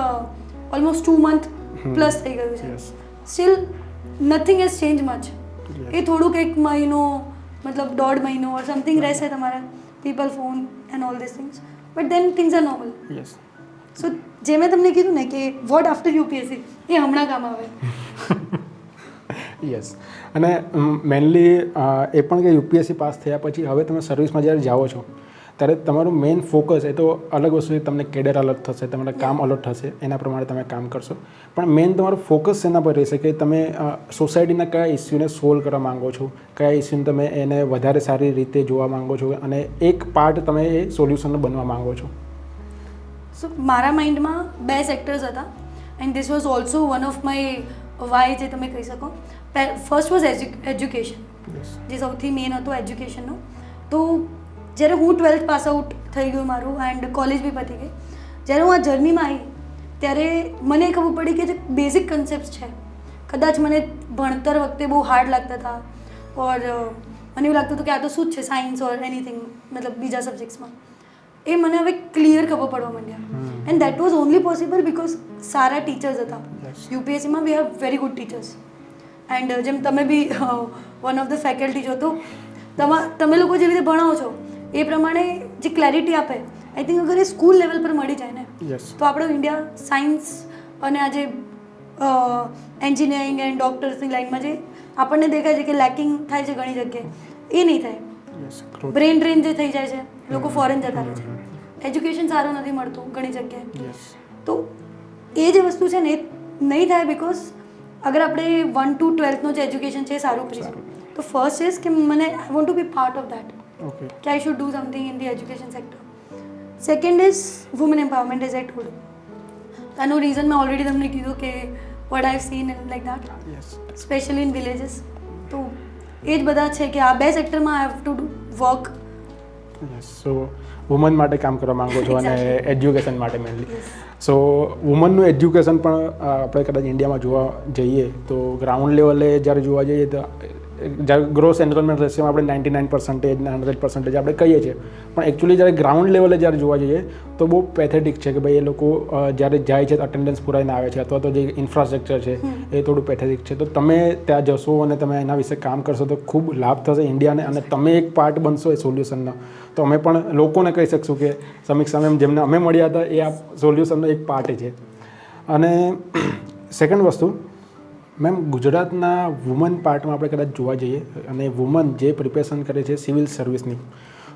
almost 2 month plus થઈ ગયું છે. Still nothing has change much. એ થોડુંક એક મહિનો મતલબ 1.5 મહિનો ઓર સમથિંગ રહેશે તમારા people phone and all this things, but then things are normal. So જે મેં તમને કીધું ને કે વોટ આફ્ટર યુપીએસસી, એ હમણાં કામ આવે. યસ. અને મેનલી એ પણ કે યુપીએસસી પાસ થયા પછી હવે તમે સર્વિસમાં જ્યારે જાઓ છો ત્યારે તમારું મેઇન ફોકસ, એ તો અલગ વસ્તુ છે, તમને કેડર અલગ થશે, તમારા કામ અલગ થશે, એના પ્રમાણે તમે કામ કરશો, પણ મેઇન તમારું ફોકસ એના પર રહેશે કે તમે સોસાયટીના કયા ઇસ્યુને સોલ્વ કરવા માંગો છો, કયા ઇસ્યુને તમે એને વધારે સારી રીતે જોવા માંગો છો, અને એક પાર્ટ તમે એ સોલ્યુશનનો બનવા માંગો છો. સો મારા માઇન્ડમાં 2 સેક્ટર્સ હતા, and this was also one of my why, જે તમે કહી શકો. ફર્સ્ટ વોઝ એજ્યુકેશન, જે સૌથી મેઇન હતું એજ્યુકેશનનું. તો જ્યારે હું 12th પાસ આઉટ થઈ ગયું મારું એન્ડ કોલેજ બી પતી ગઈ, જ્યારે હું આ જર્નીમાં આવી ત્યારે મને ખબર પડી કે જે બેઝિક કન્સેપ્ટ છે, કદાચ મને ભણતર વખતે બહુ હાર્ડ લાગતા હતા, ઓર મને એવું લાગતું હતું કે આ તો શું જ છે સાયન્સ ઓર એનીથિંગ, મતલબ બીજા સબ્જેક્ટ્સમાં, એ મને હવે ક્લિયર ખબર પડવા માંડ્યા. And that was only possible because સારા ટીચર્સ હતા. યુપીએસસીમાં we have very good teachers. And જેમ તમે be one of the faculty છો, તો તમે લોકો જે રીતે ભણાવો છો એ પ્રમાણે જે ક્લેરિટી આપે, આઈ થિંક અગર એ સ્કૂલ લેવલ પર મળી જાય ને, તો આપણો ઇન્ડિયા સાયન્સ અને આજે એન્જિનિયરિંગ એન્ડ ડૉક્ટર્સની લાઇનમાં જે આપણને દેખાય છે કે લેકિંગ થાય છે ઘણી જગ્યાએ, એ નહીં થાય. બ્રેન ડ્રેન જે થઈ જાય છે, લોકો ફોરેન જતા રહે છે, એજ્યુકેશન સારું નથી મળતું ઘણી જગ્યાએ. તો એ જે વસ્તુ છે ને એ નહીં થાય બિકોઝ અગર આપણે 1 to 12th જે એજ્યુકેશન છે એ સારું કરીશું, તો ફર્સ્ટ ઇઝ કે મને I want to be part of that, કે I should do something in the education sector. Second is woman empowerment, as I told. આનું રીઝન મેં ઓલરેડી તમને કીધું કે what I have seen and like that, specially in villages. તો એ જ બધા છે કે આ 2 સેક્ટરમાં I have to do work. So woman માટે કામ કરવા માંગો છો અને એજ્યુકેશન માટે મેનલી. સો વુમનનું એજ્યુકેશન પણ આપણે કદાચ ઇન્ડિયામાં જોવા જઈએ તો ગ્રાઉન્ડ લેવલે જ્યારે જોવા જઈએ તો જ્યારે ગ્રોસ એનરોલમેન્ટ રેશિયોમાં આપણે 99% ને 100% આપણે કહીએ છીએ, પણ એકચ્યુઅલી જ્યારે ગ્રાઉન્ડ લેવલે જ્યારે જોવા જઈએ તો બહુ પેથેટિક છે કે ભાઈ એ લોકો જ્યારે જાય છે અટેન્ડન્સ પુરાઈને આવે છે, અથવા તો જે ઇન્ફ્રાસ્ટ્રક્ચર છે એ થોડું પેથેટિક છે. તો તમે ત્યાં જશો અને તમે એના વિશે કામ કરશો તો ખૂબ લાભ થશે ઇન્ડિયાને, અને તમે એક પાર્ટ બનશો એ સોલ્યુશનનો. તો અમે પણ લોકોને કહી શકશું કે સમીક્ષા મેમ જેમને અમે મળ્યા હતા એ આ સોલ્યુશનનો એક પાર્ટ છે. અને સેકન્ડ વસ્તુ મેમ, ગુજરાતના વુમન પાર્ટમાં આપણે કદાચ જોવા જઈએ અને વુમન જે પ્રિપેરેશન કરે છે સિવિલ સર્વિસની,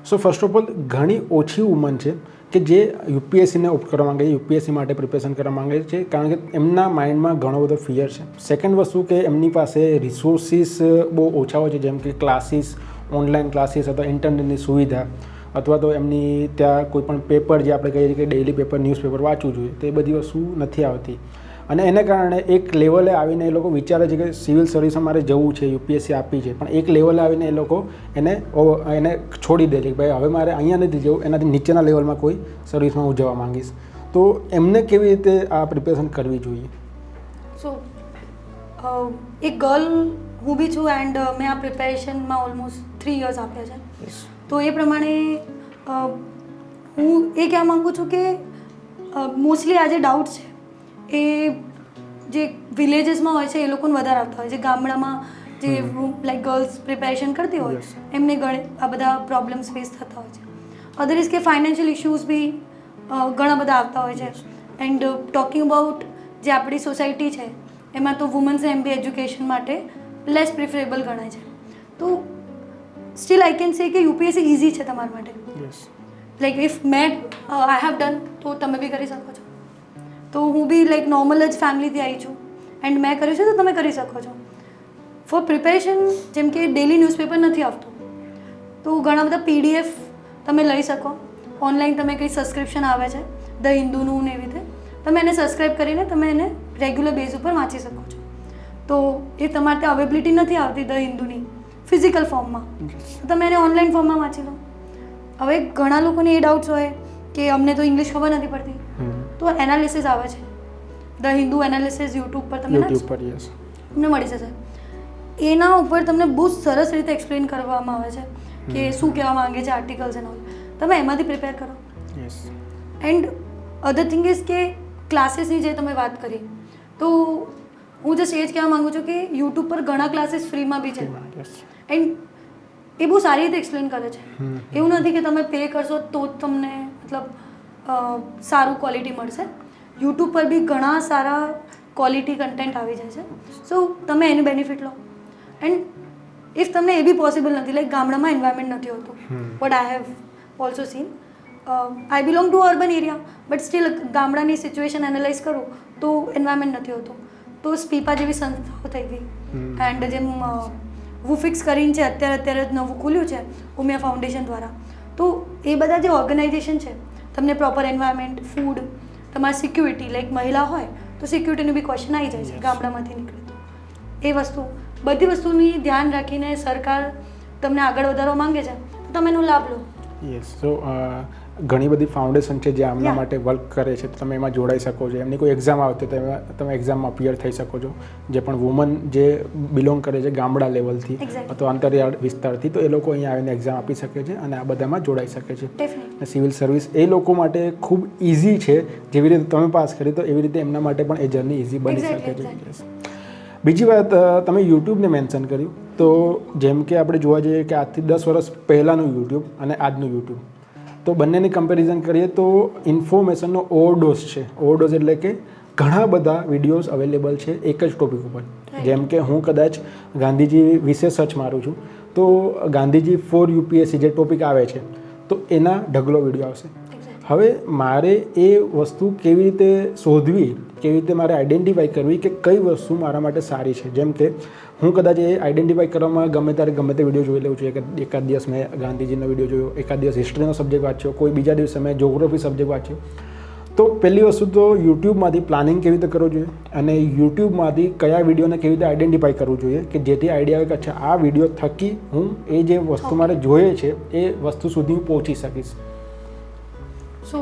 સો ફર્સ્ટ ઓફ ઓલ ઘણી ઓછી વુમન છે કે જે યુપીએસસીને ઓપ્ટ કરવા માંગે છે, યુપીએસસી માટે પ્રિપેરેશન કરવા માંગે છે, કારણ કે એમના માઇન્ડમાં ઘણો બધો ફિયર છે. સેકન્ડ વસ્તુ કે એમની પાસે રિસોર્સિસ બહુ ઓછા હોય છે, જેમ કે ક્લાસીસ, ઓનલાઈન ક્લાસીસ અથવા ઇન્ટરનેટની સુવિધા, અથવા તો એમની ત્યાં કોઈ પણ પેપર જે આપણે કહીએ છીએ કે ડેઇલી પેપર, ન્યૂઝપેપર વાંચવું જોઈએ, તો એ બધી વસ્તુ નથી આવતી. અને એને કારણે એક લેવલે આવીને એ લોકો વિચારે છે કે સિવિલ સર્વિસમાં મારે જવું છે, યુપીએસસી આપી છે, પણ એક લેવલે આવીને એ લોકો એને છોડી દે છે કે ભાઈ હવે મારે અહીંયા નથી જવું, એનાથી નીચેના લેવલમાં કોઈ સર્વિસમાં હું જવા માંગીશ. તો એમને કેવી રીતે આ પ્રિપેરેશન કરવી જોઈએ? સો એક ગર્લ હું બી છું એન્ડ મેં આ પ્રિપેરેશનમાં ઓલમોસ્ટ 3 years આપ્યા છે. તો એ પ્રમાણે હું એ કહેવા માગું છું કે મોસ્ટલી આ જે ડાઉટ છે એ જે વિલેજીસમાં હોય છે એ લોકોને વધારે આવતા હોય છે. ગામડામાં જે લાઈક ગર્લ્સ પ્રિપેરેશન કરતી હોય એમને આ બધા પ્રોબ્લેમ્સ ફેસ થતા હોય છે. અધર ઇઝ કે ફાઇનાન્શિયલ ઇશ્યુઝ બી ઘણા બધા આવતા હોય છે. એન્ડ ટોકિંગ અબાઉટ જે આપણી સોસાયટી છે એમાં તો વુમન્સ MBA એજ્યુકેશન માટે લેસ પ્રિફરેબલ ગણાય છે. તો સ્ટીલ આઈ કેન સે કે UPSC ઇઝી છે તમારા માટે. લાઈક ઇફ મેં આઈ હેવ ડન તો તમે બી કરી શકો છો. તો હું બી લાઈક નોર્મલ જ ફેમિલીથી આવી છું એન્ડ મેં કર્યું છે તો તમે કરી શકો છો. ફોર પ્રિપેરેશન જેમ કે ડેલી ન્યૂઝપેપર નથી આવતું તો ઘણા બધા PDF તમે લઈ શકો. ઓનલાઈન તમે કંઈ સબસ્ક્રિપ્શન આવે છે ધ હિન્દુનું ને એવી રીતે તમે એને સબસ્ક્રાઈબ કરીને તમે એને રેગ્યુલર બેઝ ઉપર વાંચી શકો છો. તો એ તમારે ત્યાં અવેબિલિટી નથી આવતી ધ હિન્દુની ફિઝિકલ ફોર્મમાં તો તમે એને ઓનલાઈન ફોર્મમાં વાંચી લો. હવે ઘણા લોકોને એ ડાઉટ્સ હોય કે અમને તો ઇંગ્લિશ ખબર નથી પડતી તો એનાલિસિસ આવે છે ધ હિન્દુ એનાલિસિસ યુટ્યુબ પર તમને તમને મળી જશે. એના ઉપર તમને બહુ સરસ રીતે એક્સપ્લેન કરવામાં આવે છે કે શું કહેવા માંગે છે આર્ટિકલ્સ એન્ડ ઓલ. તમે એમાંથી પ્રિપેર કરો. એન્ડ અધર થિંગ ઇઝ કે ક્લાસીસની જે તમે વાત કરી તો હું જસ્ટ એ જ કહેવા માગું છું કે યુટ્યુબ પર ઘણા ક્લાસીસ ફ્રીમાં બી છે એન્ડ એ બહુ સારી રીતે એક્સપ્લેન કરે છે. એવું નથી કે તમે પે કરશો તો જ તમને મતલબ સારું ક્વોલિટી મળશે. યુટ્યુબ પર બી ઘણા સારા ક્વોલિટી કન્ટેન્ટ આવી જાય છે. સો તમે એનું બેનિફિટ લો. એન્ડ ઇફ તમને એ બી પોસિબલ નથી લાઈક ગામડામાં એન્વાયરમેન્ટ નથી હોતું but I have also scene I belong to urban area but still ગામડાની સિચ્યુએશન એનાલાઇઝ કરું તો એન્વાયરમેન્ટ નથી હોતું. તો સ્પીપા જેવી સંસ્થાઓ થઈ ગઈ એન્ડ જેમ વુફિક્સ કરીને છે અત્યારે જ નવું ખુલ્યું છે ઉમિયા ફાઉન્ડેશન દ્વારા. તો એ બધા જે ઓર્ગેનાઇઝેશન છે તમને પ્રોપર એન્વાયરમેન્ટ ફૂડ તમારી સિક્યુરિટી લાઈક મહિલા હોય તો સિક્યુરિટીનું બી ક્વેશ્ચન આવી જાય છે ગામડામાંથી નીકળે તો. એ વસ્તુ બધી વસ્તુની ધ્યાન રાખીને સરકાર તમને આગળ વધારવા માંગે છે તો તમે એનો લાભ લો. સો ઘણી બધી ફાઉન્ડેશન છે જે આમના માટે વર્ક કરે છે તો તમે એમાં જોડાઈ શકો છો. એમની કોઈ એક્ઝામ આવતી તો તમે એક્ઝામમાં અપિયર થઈ શકો છો. જે પણ વુમન જે બિલોંગ કરે છે ગામડા લેવલથી અથવા અંતરિયાળ વિસ્તારથી તો એ લોકો અહીંયા આવીને એક્ઝામ આપી શકે છે અને આ બધામાં જોડાઈ શકે છે. સિવિલ સર્વિસ એ લોકો માટે ખૂબ ઇઝી છે. જેવી રીતે તમે પાસ કરી તો એવી રીતે એમના માટે પણ એ જર્ની ઇઝી બની શકે છે. બીજી વાત તમે યુટ્યુબને મેન્શન કર્યું તો જેમ કે આપણે જોવા જઈએ કે આજથી 10 વર્ષ પહેલાંનું યુટ્યુબ અને આજનું યુટ્યુબ તો બંનેની કમ્પેરિઝન કરીએ તો ઇન્ફોર્મેશનનો ઓવરડોઝ છે. ઓવરડોઝ એટલે કે ઘણા બધા વિડીયોઝ અવેલેબલ છે એક જ ટોપિક ઉપર. જેમ કે હું કદાચ ગાંધીજી વિશે સર્ચ મારું છું તો ગાંધીજી ફોર UPSC જે ટોપિક આવે છે તો એના ઢગલો વિડીયો આવશે. હવે મારે એ વસ્તુ કેવી રીતે શોધવી, કેવી રીતે મારે આઈડેન્ટિફાઈ કરવી કે કઈ વસ્તુ મારા માટે સારી છે. જેમ કે હું કદાચ એ આઈડેન્ટિફાઈ કરવામાં ગમે તે વિડીયો જોઈ લઉં છું. એકાદ દિવસ મેં ગાંધીજીનો વિડીયો જોયો, એકાદ દિવસ હિસ્ટ્રીનો સબ્જેક્ટ વાંચ્યો, કોઈ બીજા દિવસે મેં જોગ્રાફી સબ્જેક્ટ વાંચ્યો. તો પહેલી વસ્તુ તો યુટ્યુબમાંથી પ્લાનિંગ કેવી રીતે કરવું જોઈએ અને યુટ્યુબમાંથી કયા વિડીયોને કેવી રીતે આઈડેન્ટિફાઈ કરવું જોઈએ કે જેથી આઈડિયા આવે કે અચ્છા આ વિડીયો થકી હું એ જે વસ્તુ મારે જોઈએ છે એ વસ્તુ સુધી હું પહોંચી શકીશ. સો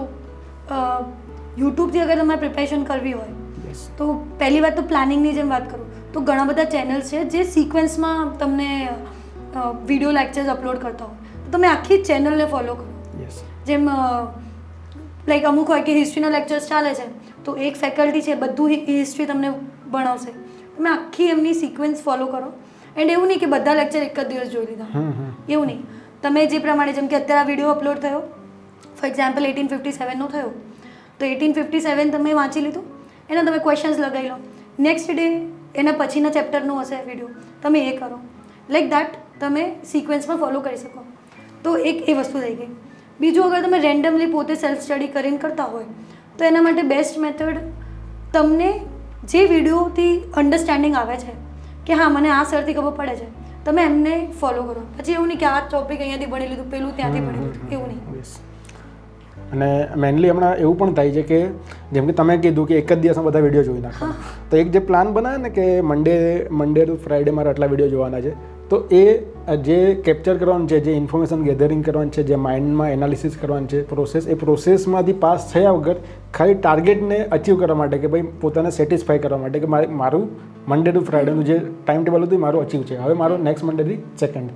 યુટ્યુબથી અગર તમારે પ્રિપેરેશન કરવી હોય તો પહેલી વાત તો પ્લાનિંગની જેમ વાત કરું તો ઘણા બધા ચેનલ્સ છે જે સિક્વન્સમાં તમને વિડીયો લેક્ચર્સ અપલોડ કરતા હોય તો તમે આખી ચેનલને ફોલો કરો. જેમ લાઈક અમુક હોય કે હિસ્ટ્રીના લેક્ચર્સ ચાલે છે તો એક ફેકલ્ટી છે બધું હિસ્ટ્રી તમને ભણાવશે. તમે આખી એમની સિક્વન્સ ફોલો કરો. એન્ડ એવું નહીં કે બધા લેક્ચર એક જ દિવસ જોઈ લીધા, એવું નહીં. તમે જે પ્રમાણે જેમ કે અત્યારે આ વિડીયો અપલોડ થયો ફોર એક્ઝામ્પલ 1857નો થયો તો 1857 તમે વાંચી લીધું, એના તમે ક્વેશ્ચન્સ લગાવી લો. નેક્સ્ટ ડે એના પછીના ચેપ્ટરનો હશે વિડીયો, તમે એ કરો. લાઈક દેટ તમે સિક્વન્સમાં ફોલો કરી શકો. તો એક એ વસ્તુ થઈ ગઈ. બીજું અગર તમે રેન્ડમલી પોતે સેલ્ફ સ્ટડી કરીને કરતા હોય તો એના માટે બેસ્ટ મેથડ તમને જે વિડીયોથી અન્ડરસ્ટેન્ડિંગ આવે છે કે હા મને આ સરથી ખબર પડે છે તમે એમને ફોલો કરો. પછી એવું નહીં કે આ ટોપિક અહીંયાથી ભણી લીધું પેલું ત્યાંથી ભણી લીધું, એવું નહીં. અને મેનલી હમણાં એવું પણ થાય છે કે જેમ કે તમે કીધું કે એક જ દિવસમાં બધા વિડીયો જોઈ નાખો તો એક જે પ્લાન બનાવે ને કે મંડે ટુ ફ્રાઈડે મારે આટલા વિડીયો જોવાના છે તો એ જે કેપ્ચર કરવાનું છે, જે ઇન્ફોર્મેશન ગેધરિંગ કરવાનું છે, જે માઇન્ડમાં એનાલિસિસ કરવાનું છે પ્રોસેસ, એ પ્રોસેસમાંથી પાસ થયા વગર ખાલી ટાર્ગેટને અચીવ કરવા માટે કે ભાઈ પોતાને સેટિસ્ફાઈ કરવા માટે કે મારું મંડે ટુ ફ્રાઈડેનું જે ટાઈમ ટેબલ હતું એ મારું અચીવ છે, હવે મારો નેક્સ્ટ મંડેથી સેકન્ડ.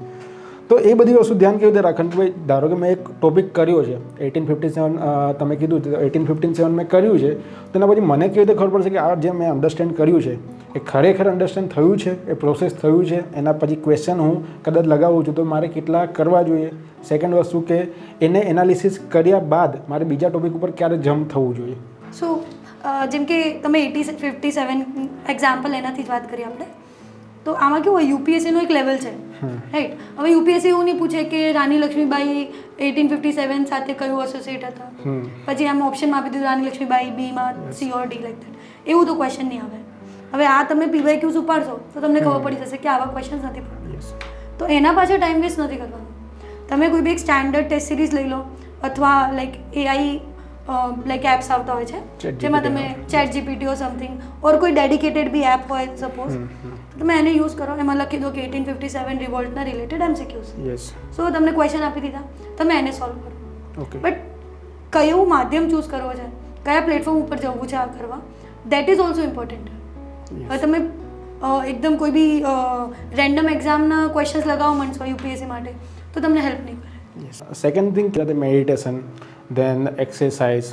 તો એ બધી વસ્તુ ધ્યાન કેવી રીતે રાખવાનું કે ભાઈ ધારો કે મેં એક ટોપિક કર્યો છે 1857 તમે કીધું 1857 મેં કર્યું છે તો એના પછી મને કેવી રીતે ખબર પડશે કે આ જે મેં અન્ડરસ્ટેન્ડ કર્યું છે એ ખરેખર અન્ડરસ્ટેન્ડ થયું છે, એ પ્રોસેસ થયું છે. એના પછી ક્વેશ્ચન હું કદાચ લગાવું છું તો મારે કેટલા કરવા જોઈએ. સેકન્ડ વસ્તુ કે એને એનાલિસિસ કર્યા બાદ મારે બીજા ટોપિક ઉપર ક્યારે જમ્પ થવું જોઈએ. સો જેમ કે તમે 57 એક્ઝામ્પલ એનાથી જ વાત કરીએ આપણે, તો આમાં કેવું હોય, યુપીએસસીનો એક લેવલ છે, રાઈટ. હવે યુપીએસસી એવું નહીં પૂછે કે રાણી લક્ષ્મીબાઈ 1857 સાથે કયું એસોસિએટ હતા, પછી આમ ઓપ્શનમાં આપી દીધું રાણી લક્ષ્મીબાઈ બીમાં C or D like that, એવું તો ક્વેશ્ચન નહીં આવે. હવે આ તમે પીવાયક્યુઝ ઉપાડશો તો તમને ખબર પડી જશે કે આવા ક્વેશ્ચન્સ નથી પડતા. તો એના પાછળ ટાઈમ વેસ્ટ નથી કરવાનો. તમે કોઈ બી એક સ્ટાન્ડર્ડ ટેસ્ટ સિરીઝ લઈ લો, અથવા લાઈક એઆઈ લાઈક એપ્સ આવતા હોય છે જેમાં તમે ચેટ જીપીટી ઓર સમથિંગ, ઓર કોઈ ડેડિકેટેડ બી એપ હોય સપોઝ, તમે એને યુઝ કરો. એમાં લખી દો કે 1857 રિવોલ્ટના રિલેટેડ એમસીક્યુઝ. સો તમને ક્વેશ્ચન આપી દીધા, તમે એને સોલ્વ કરો. બટ કયું માધ્યમ ચૂઝ કરવો છે, કયા પ્લેટફોર્મ ઉપર જવું છે આ કરવા, દેટ ઇઝ ઓલ્સો ઇમ્પોર્ટન્ટ. હવે તમે એકદમ કોઈ બી રેન્ડમ એક્ઝામના ક્વેશ્ચન્સ લગાવવા માંડશો યુપીએસસી માટે તો તમને હેલ્પ નહીં કરે. સેકન્ડ થિંગ કે મેડિટેશન, દેન એક્સરસાઇઝ,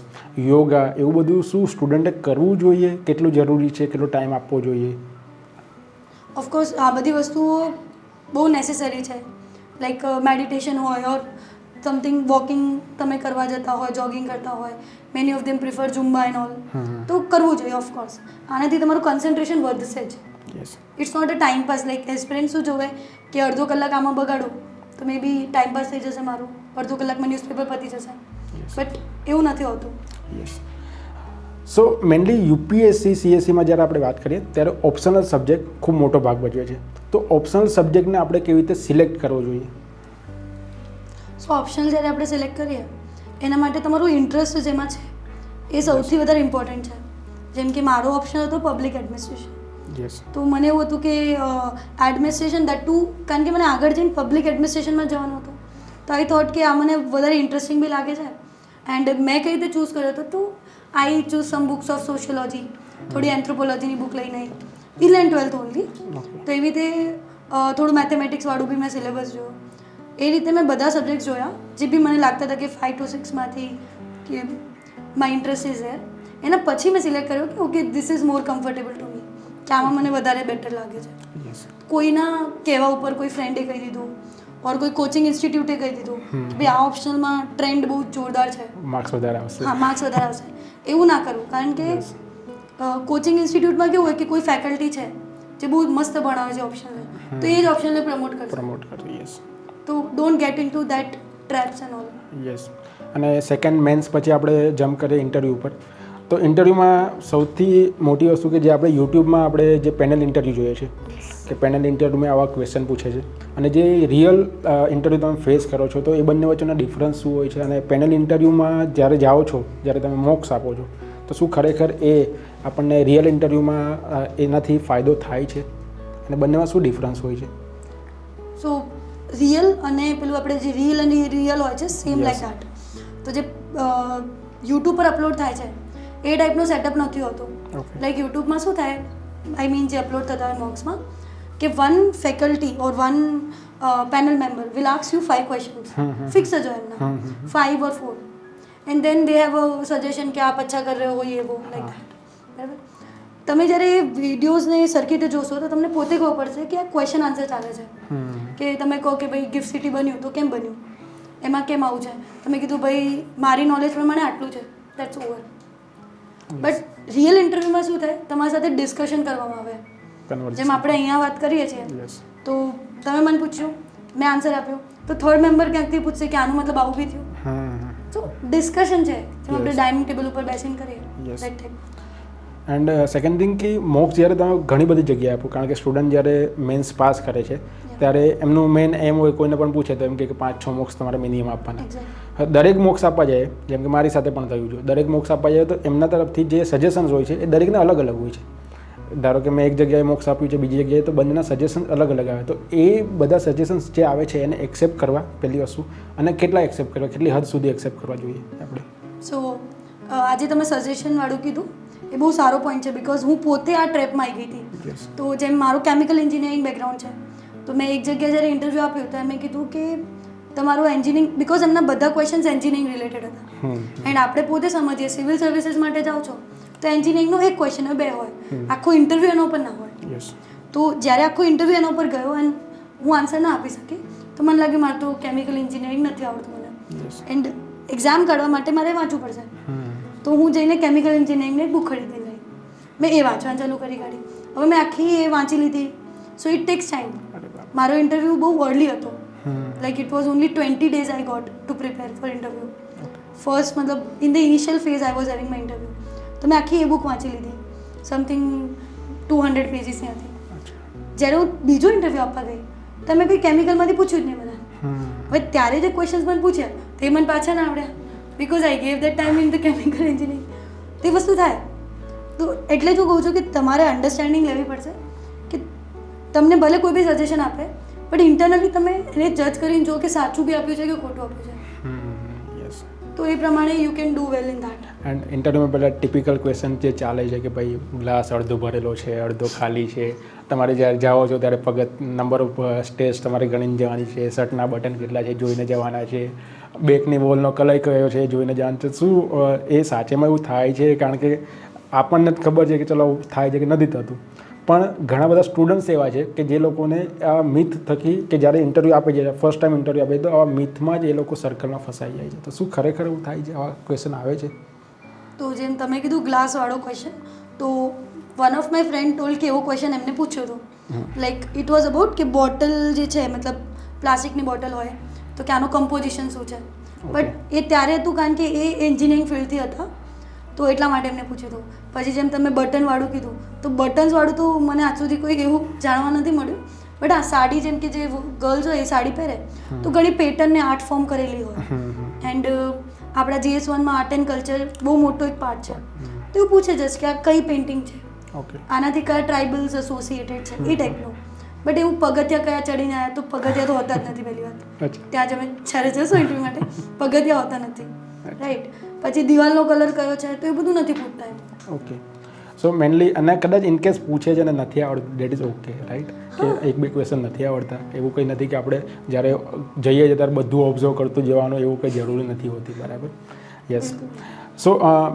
યોગા, એવું બધું શું સ્ટુડન્ટે કરવું જોઈએ, કેટલું જરૂરી છે, કેટલો ટાઈમ આપવો જોઈએ? ઓફકોર્સ આ બધી વસ્તુઓ બહુ નેસેસરી છે. લાઈક મેડિટેશન હોય ઓર સમથિંગ, વોકિંગ તમે કરવા જતા હોય, જોગિંગ કરતા હોય, many of them prefer Zumba and all, તો કરવું જોઈએ ઓફકોર્સ. આનાથી તમારું કન્સન્ટ્રેશન વધશે જ. It's not a time pass. Like aspirant શું જોવે કે અડધો કલાક આમાં બગાડું તો મે બી ટાઈમ પાસ થઈ જશે મારું, અડધો કલાકમાં ન્યૂઝપેપર પતી જશે, બટ એવું નથી હોતું. સો મેનલી યુપીએસસી સીએસસીમાં જ્યારે આપણે વાત કરીએ ત્યારે ઓપ્શનલ સબ્જેક્ટ ખૂબ મોટો ભાગ ભજવે છે. તો ઓપ્શનલ સબ્જેક્ટને આપણે કેવી રીતે સિલેક્ટ કરવો જોઈએ? સો ઓપ્શન જ્યારે આપણે સિલેક્ટ કરીએ એના માટે તમારું ઇન્ટરેસ્ટ જેમાં છે એ સૌથી વધારે ઇમ્પોર્ટન્ટ છે. જેમ કે મારો ઓપ્શન હતો પબ્લિક એડમિનિસ્ટ્રેશન. તો મને એવું હતું કે એડમિનિસ્ટ્રેશન દેટ ટુ, કારણ કે મને આગળ જઈને પબ્લિક એડમિનિસ્ટ્રેશનમાં જવાનું હતું, તો આઈ થોટ કે આ મને વધારે ઇન્ટરેસ્ટિંગ બી લાગે છે. એન્ડ મેં કઈ રીતે ચૂઝ કર્યો હતો, તો I choose some books of sociology, થોડી એન્થ્રોપોલોજીની બુક લઈને 11th 12th ઓનલી. તો એવી રીતે થોડું મેથેમેટિક્સવાળું બી મેં સિલેબસ જોયો. એ રીતે મેં બધા સબ્જેક્ટ્સ જોયા જે બી મને લાગતા હતા કે 5 to 6માંથી કે માય ઇન્ટરેસ્ટ ઇઝ ધેર. એના પછી મેં સિલેક્ટ કર્યો કે okay this is more comfortable to me, કે આમાં મને વધારે બેટર લાગે છે. કોઈના કહેવા ઉપર કોઈ ફ્રેન્ડે કહી દીધું ઓર કોઈ કોચિંગ ઇન્સ્ટિટ્યૂટે કહી દીધું કે ભાઈ આ ઓપ્શનલમાં ટ્રેન્ડ બહુ જોરદાર છે, માર્ક્સ વધારે આવશે. હા, માર્ક્સ વધારે આવશે, એવું ના કરવું. કારણ કે કોચિંગ ઇન્સ્ટિટ્યૂટમાં કેવું હોય કે કોઈ ફેકલ્ટી છે જે બહુ મસ્ત ભણાવે છે ઓપ્શનને, તો એ જ ઓપ્શનને પ્રમોટ કરશે. તો don't get in to that traps and all. Yes. અને સેકન્ડ મેન્સ પછી આપણે જમ્પ કરીએ ઇન્ટરવ્યૂ ઉપર. તો ઇન્ટરવ્યૂમાં સૌથી મોટી વસ્તુ કે જે આપણે યુટ્યુબમાં આપણે જે પેનલ ઇન્ટરવ્યૂ જોઈએ છે કે પેનલ ઇન્ટરવ્યૂમાં આવા ક્વેશ્ચન પૂછે છે, અને જે રિયલ ઇન્ટરવ્યૂ તમે ફેસ કરો છો તો એ બંને વચ્ચેનો ડિફરન્સ શું હોય છે, અને પેનલ ઇન્ટરવ્યૂમાં જ્યારે જાઓ છો, જ્યારે તમે મોક્સ આપો છો, તો શું ખરેખર એ આપણને રિયલ ઇન્ટરવ્યૂમાં એનાથી ફાયદો થાય છે, અને બંનેમાં શું ડિફરન્સ હોય છે? સો રિયલ અને પેલું આપણે જે રીલ અને રિયલ હોય છે સેમ લાઈક દેટ. તો જે યુટ્યુબ પર અપલોડ થાય છે એ ટાઈપનો સેટઅપ નથી હોતો. લાઈક યુટ્યુબમાં શું થાય, આઈ મીન જે અપલોડ થતા હોય મોક્સમાં, કે one faculty or one panel member will ask you 5 questions, fix જ હોય એમના 5 or 4, and then they have a suggestion કે આપ અચ્છા કર રહે હો ये वो લાઈક દેટ. બરાબર. તમે જ્યારે એ વિડીયોઝને સરખી રીતે જોશો તો તમને પોતે ખબર પડશે કે આ ક્વેશ્ચન આન્સર ચાલે છે. કે તમે કહો કે ભાઈ ગિફ્ટ સિટી બન્યું તો કેમ બન્યું, એમાં કેમ આવું છે, તમે કીધું ભાઈ મારી નોલેજ પ્રમાણે આટલું છે, દેટ્સ ઓવર. બટ રિયલ ઇન્ટરવ્યૂમાં શું થાય, તમારી સાથે ડિસ્કશન કરવામાં આવે. જેમ આપણે અહીંયા વાત કરીએ છીએ, તો તમે મને પૂછ્યું, મેં આન્સર આપ્યો, તો થર્ડ મેમ્બર ક્યાંકથી પૂછશે કે આનું મતલબ આવું બી થયું. તો ડિસ્કશન છે જેમ આપણે ડાઇનિંગ ટેબલ ઉપર બેસીને કરીએ, that type. And second thing કે મોક્સ જ્યારે તમે ઘણી બધી જગ્યાએ આપો, કારણ કે સ્ટુડન્ટ જ્યારે મેન્સ પાસ કરે છે ત્યારે એમનું મેઇન એમ હોય, કોઈને પણ પૂછે તો એમ કે 5-6 મોક્સ તમારે મિનિમમ આપવાના. દરેક મોક્સ આપવા જાય, જેમ કે મારી સાથે પણ થયું છે, દરેક મોક્સ આપવા જાય તો એમના તરફથી જે સજેશન્સ હોય છે એ દરેકને અલગ અલગ હોય છે. ધારો કે મેં એક જગ્યાએ મોક્સ આપ્યું છે, બીજી જગ્યાએ, તો બંનેના સજેશન અલગ અલગ આવે. તો એ બધા સજેશન્સ જે આવે છે એને એક્સેપ્ટ કરવા પહેલી વસ્તુ, અને કેટલા એક્સેપ્ટ કરવા, કેટલી હદ સુધી એક્સેપ્ટ કરવા જોઈએ આપણે. સો આજે તમે સજેશનવાળું કીધું એ બહુ સારો પોઈન્ટ છે, બિકોઝ હું પોતે આ ટ્રેપમાં આવી ગઈ હતી. તો જેમ મારું કેમિકલ એન્જિનિયરિંગ બેકગ્રાઉન્ડ છે, તો મેં એક જગ્યાએ જ્યારે ઇન્ટરવ્યૂ આપ્યું તો એમણે કીધું કે તમારું એન્જિનિયરિંગ, બિકોઝ એમના બધા ક્વેશ્ચન્સ એન્જિનિયરિંગ રિલેટેડ હતા. એન્ડ આપણે પોતે સમજીએ સિવિલ સર્વિસીસ માટે જાઓ છો તો એન્જિનિયરિંગનો એક ક્વેશ્ચન બે હોય, આખો ઇન્ટરવ્યૂ એના ઉપર ના હોય. તો જ્યારે આખો ઇન્ટરવ્યૂ એના ઉપર ગયો એન્ડ હું આન્સર ના આપી શકી, તો મને લાગ્યું મારે તો કેમિકલ એન્જિનિયરિંગ નથી આવડતું મને, એન્ડ એક્ઝામ કાઢવા માટે મારે વાંચવું પડશે. તો હું જઈને કેમિકલ એન્જિનિયરિંગની બુક ખરીદી લઈ, મેં એ વાંચવાનું ચાલુ કરી કાઢી. હવે મેં આખી એ વાંચી લીધી. So it takes time. મારો ઇન્ટરવ્યૂ બહુ અર્લી હતો, like it was only 20 days I got to prepare for interview. First મતલબ in the initial phase I was having my interview. તો મેં આખી એ બુક વાંચી લીધી, સમથિંગ 200 પેજીસની હતી. જ્યારે હું બીજો ઇન્ટરવ્યૂ આપવા ગઈ તો મેં કંઈ કેમિકલમાંથી પૂછ્યું જ નહીં બધા. હવે ત્યારે જે ક્વેશ્ચન્સ મને પૂછ્યા તે મને પાછા ના આવડ્યા, because I gave that time in the chemical engineering. તે વસ્તુ થાય. તો એટલે જ હું કહું છું કે તમારે અન્ડરસ્ટેન્ડિંગ લેવી પડશે કે તમને ભલે કોઈ બી સજેશન આપે બટ ઇન્ટરનલી તમે એને જજ કરીને જો કે સાચું બી આપ્યું છે કે ખોટું આપ્યું છે, તો એ પ્રમાણે you can do well in that. And ઇન્ટરવ્યુમાં પહેલાં ટિપિકલ ક્વેશ્ચન જે ચાલે છે કે ભાઈ ગ્લાસ અડધો ભરેલો છે, અડધો ખાલી છે. તમારે જ્યારે જાઓ છો ત્યારે પગત નંબર ઓફ સ્ટેજ તમારે ગણીને જવાની છે, શર્ટના બટન કેટલા છે જોઈને જવાના છે, બેકની વોલનો કલર કયો છે જોઈને જવાનું છે. શું એ સાચેમાં એવું થાય છે? કારણ કે આપણને જ ખબર છે કે ચલો થાય છે કે નથી થતું, પણ ઘણા બધા સ્ટુડન્ટ્સ એવા છે કે જે લોકોને આ મિથ થકી કે જ્યારે ઇન્ટરવ્યૂ આપે છે, ફર્સ્ટ ટાઈમ ઇન્ટરવ્યૂ આપે તો આવા મિથમાં જ એ લોકો સર્કલમાં ફસાઈ જાય છે. તો શું ખરેખર એવું થાય છે? આવા ક્વેશ્ચન આવે છે? તો જેમ તમે કીધું ગ્લાસવાળો ક્વેશ્ચન, તો one of my friend told કે એવો ક્વેશ્ચન એમને પૂછ્યો હતો. લાઈક ઇટ વોઝ અબાઉટ કે બોટલ જે છે મતલબ પ્લાસ્ટિકની બોટલ હોય તો કે આનું કમ્પોઝિશન શું છે. બટ એ ત્યારે હતું કારણ કે એ એન્જિનિયરિંગ ફિલ્ડથી હતા, તો એટલા માટે એમને પૂછ્યું હતું. પછી જેમ તમે બટનવાળું કીધું, તો બટન્સવાળું તો મને આજ સુધી કોઈ એવું જાણવા નથી મળ્યું. બટ આ સાડી જેમ કે જે ગર્લ્સ હોય એ સાડી પહેરે તો ઘણી પેટર્નને આર્ટ ફોર્મ કરેલી હોય. એન્ડ આપણા GS1માં આર્ટ એન્ડ કલ્ચર બહુ મોટો એક પાર્ટ છે. તો એવું પૂછે જશે કે આ કઈ પેઇન્ટિંગ છે, આનાથી કયા ટ્રાઇબલ્સ એસોસિએટેડ છે, એ ટાઈપનું. બટ એવું પગથિયા કયા ચડીને આવ્યા, તો પગથિયા તો હોતા જ નથી. પહેલી વાત ત્યાં જ અમે જ્યારે જશો ઇન્ટરવ્યૂ માટે પગથિયા હોતા નથી, રાઈટ. પછી દિવાલનો કલર કયો છે તો એ બધું નથી પૂછતા એમ. ઓકે. સો મેનલી અને કદાચ ઇનકેસ પૂછે છે અને નથી આવડતું, દેટ ઇઝ ઓકે, રાઈટ. કે એક બે ક્વેશ્ચન નથી આવડતા, એવું કંઈ નથી કે આપણે જ્યારે જઈએ છીએ ત્યારે બધું ઓબ્ઝર્વ કરતું જવાનું, એવું કંઈ જરૂરી નથી હોતી, બરાબર? યસ. સો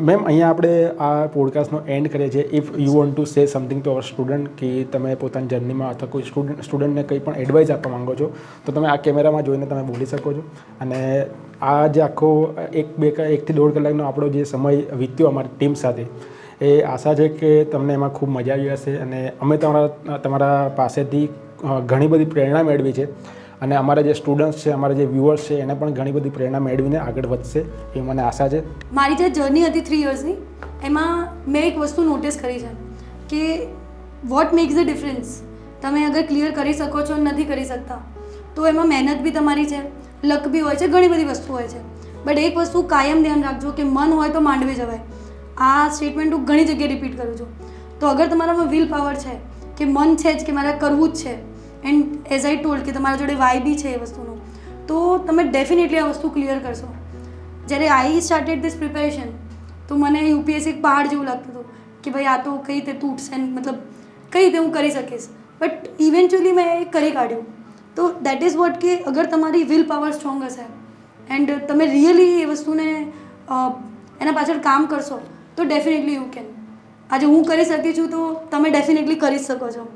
મેમ, અહીંયા આપણે આ પોડકાસ્ટનો એન્ડ કરીએ છીએ. If you want to say something to our student, કે તમે પોતાની જર્નીમાં અથવા કોઈ સ્ટુડન્ટને કંઈ પણ એડવાઇસ આપવા માંગો છો તો તમે આ કેમેરામાં જોઈને તમે બોલી શકો છો. અને આ જે આખો 1-2 થી 1.5 કલાકનો આપણો જે સમય વીત્યો અમારી ટીમ સાથે, એ આશા છે કે તમને એમાં ખૂબ મજા આવી હશે. અને અમે તમારા પાસેથી ઘણી બધી પ્રેરણા મેળવી છે અને અમારા જે સ્ટુડન્ટ્સ છે, અમારા જે વ્યુઅર્સ છે, એને પણ ઘણી બધી પ્રેરણા મેળવીને આગળ વધશે એ મને આશા છે. મારી જે જર્ની હતી 3 yearsની, એમાં મેં એક વસ્તુ નોટિસ કરી છે કે વોટ મેક્સ ધ ડિફરન્સ. તમે અગર ક્લિયર કરી શકો છો નથી કરી શકતા તો એમાં મહેનત બી તમારી છે, લક બી હોય છે, ઘણી બધી વસ્તુ હોય છે. બટ એક વસ્તુ કાયમ ધ્યાન રાખજો કે મન હોય તો માંડવી જવાય. આ સ્ટેટમેન્ટ હું ઘણી જગ્યાએ રિપીટ કરું છું. તો અગર તમારામાં વિલ પાવર છે કે મન છે જ કે મારે કરવું જ છે, એન્ડ એઝ આઈ ટોલ્ડ કે તમારા જોડે વાય બી છે એ વસ્તુનો, તો તમે ડેફિનેટલી આ વસ્તુ ક્લિયર કરશો. જ્યારે આઈ સ્ટાર્ટેડ ધીસ પ્રિપેરેશન તો મને UPSC એક પહાડ જેવું લાગતું હતું કે ભાઈ આ તો કઈ રીતે તૂટશે, મતલબ કઈ રીતે હું કરી શકીશ. બટ ઇવેન્ચ્યુઅલી મેં એ કરી કાઢ્યું. તો દેટ ઇઝ વોટ કે અગર તમારી વિલ પાવર સ્ટ્રોંગ હશે એન્ડ તમે રિયલી એ વસ્તુને એના પાછળ કામ કરશો તો ડેફિનેટલી યુ કેન. આજે હું કરી શકી છું તો તમે ડેફિનેટલી કરી શકો છો.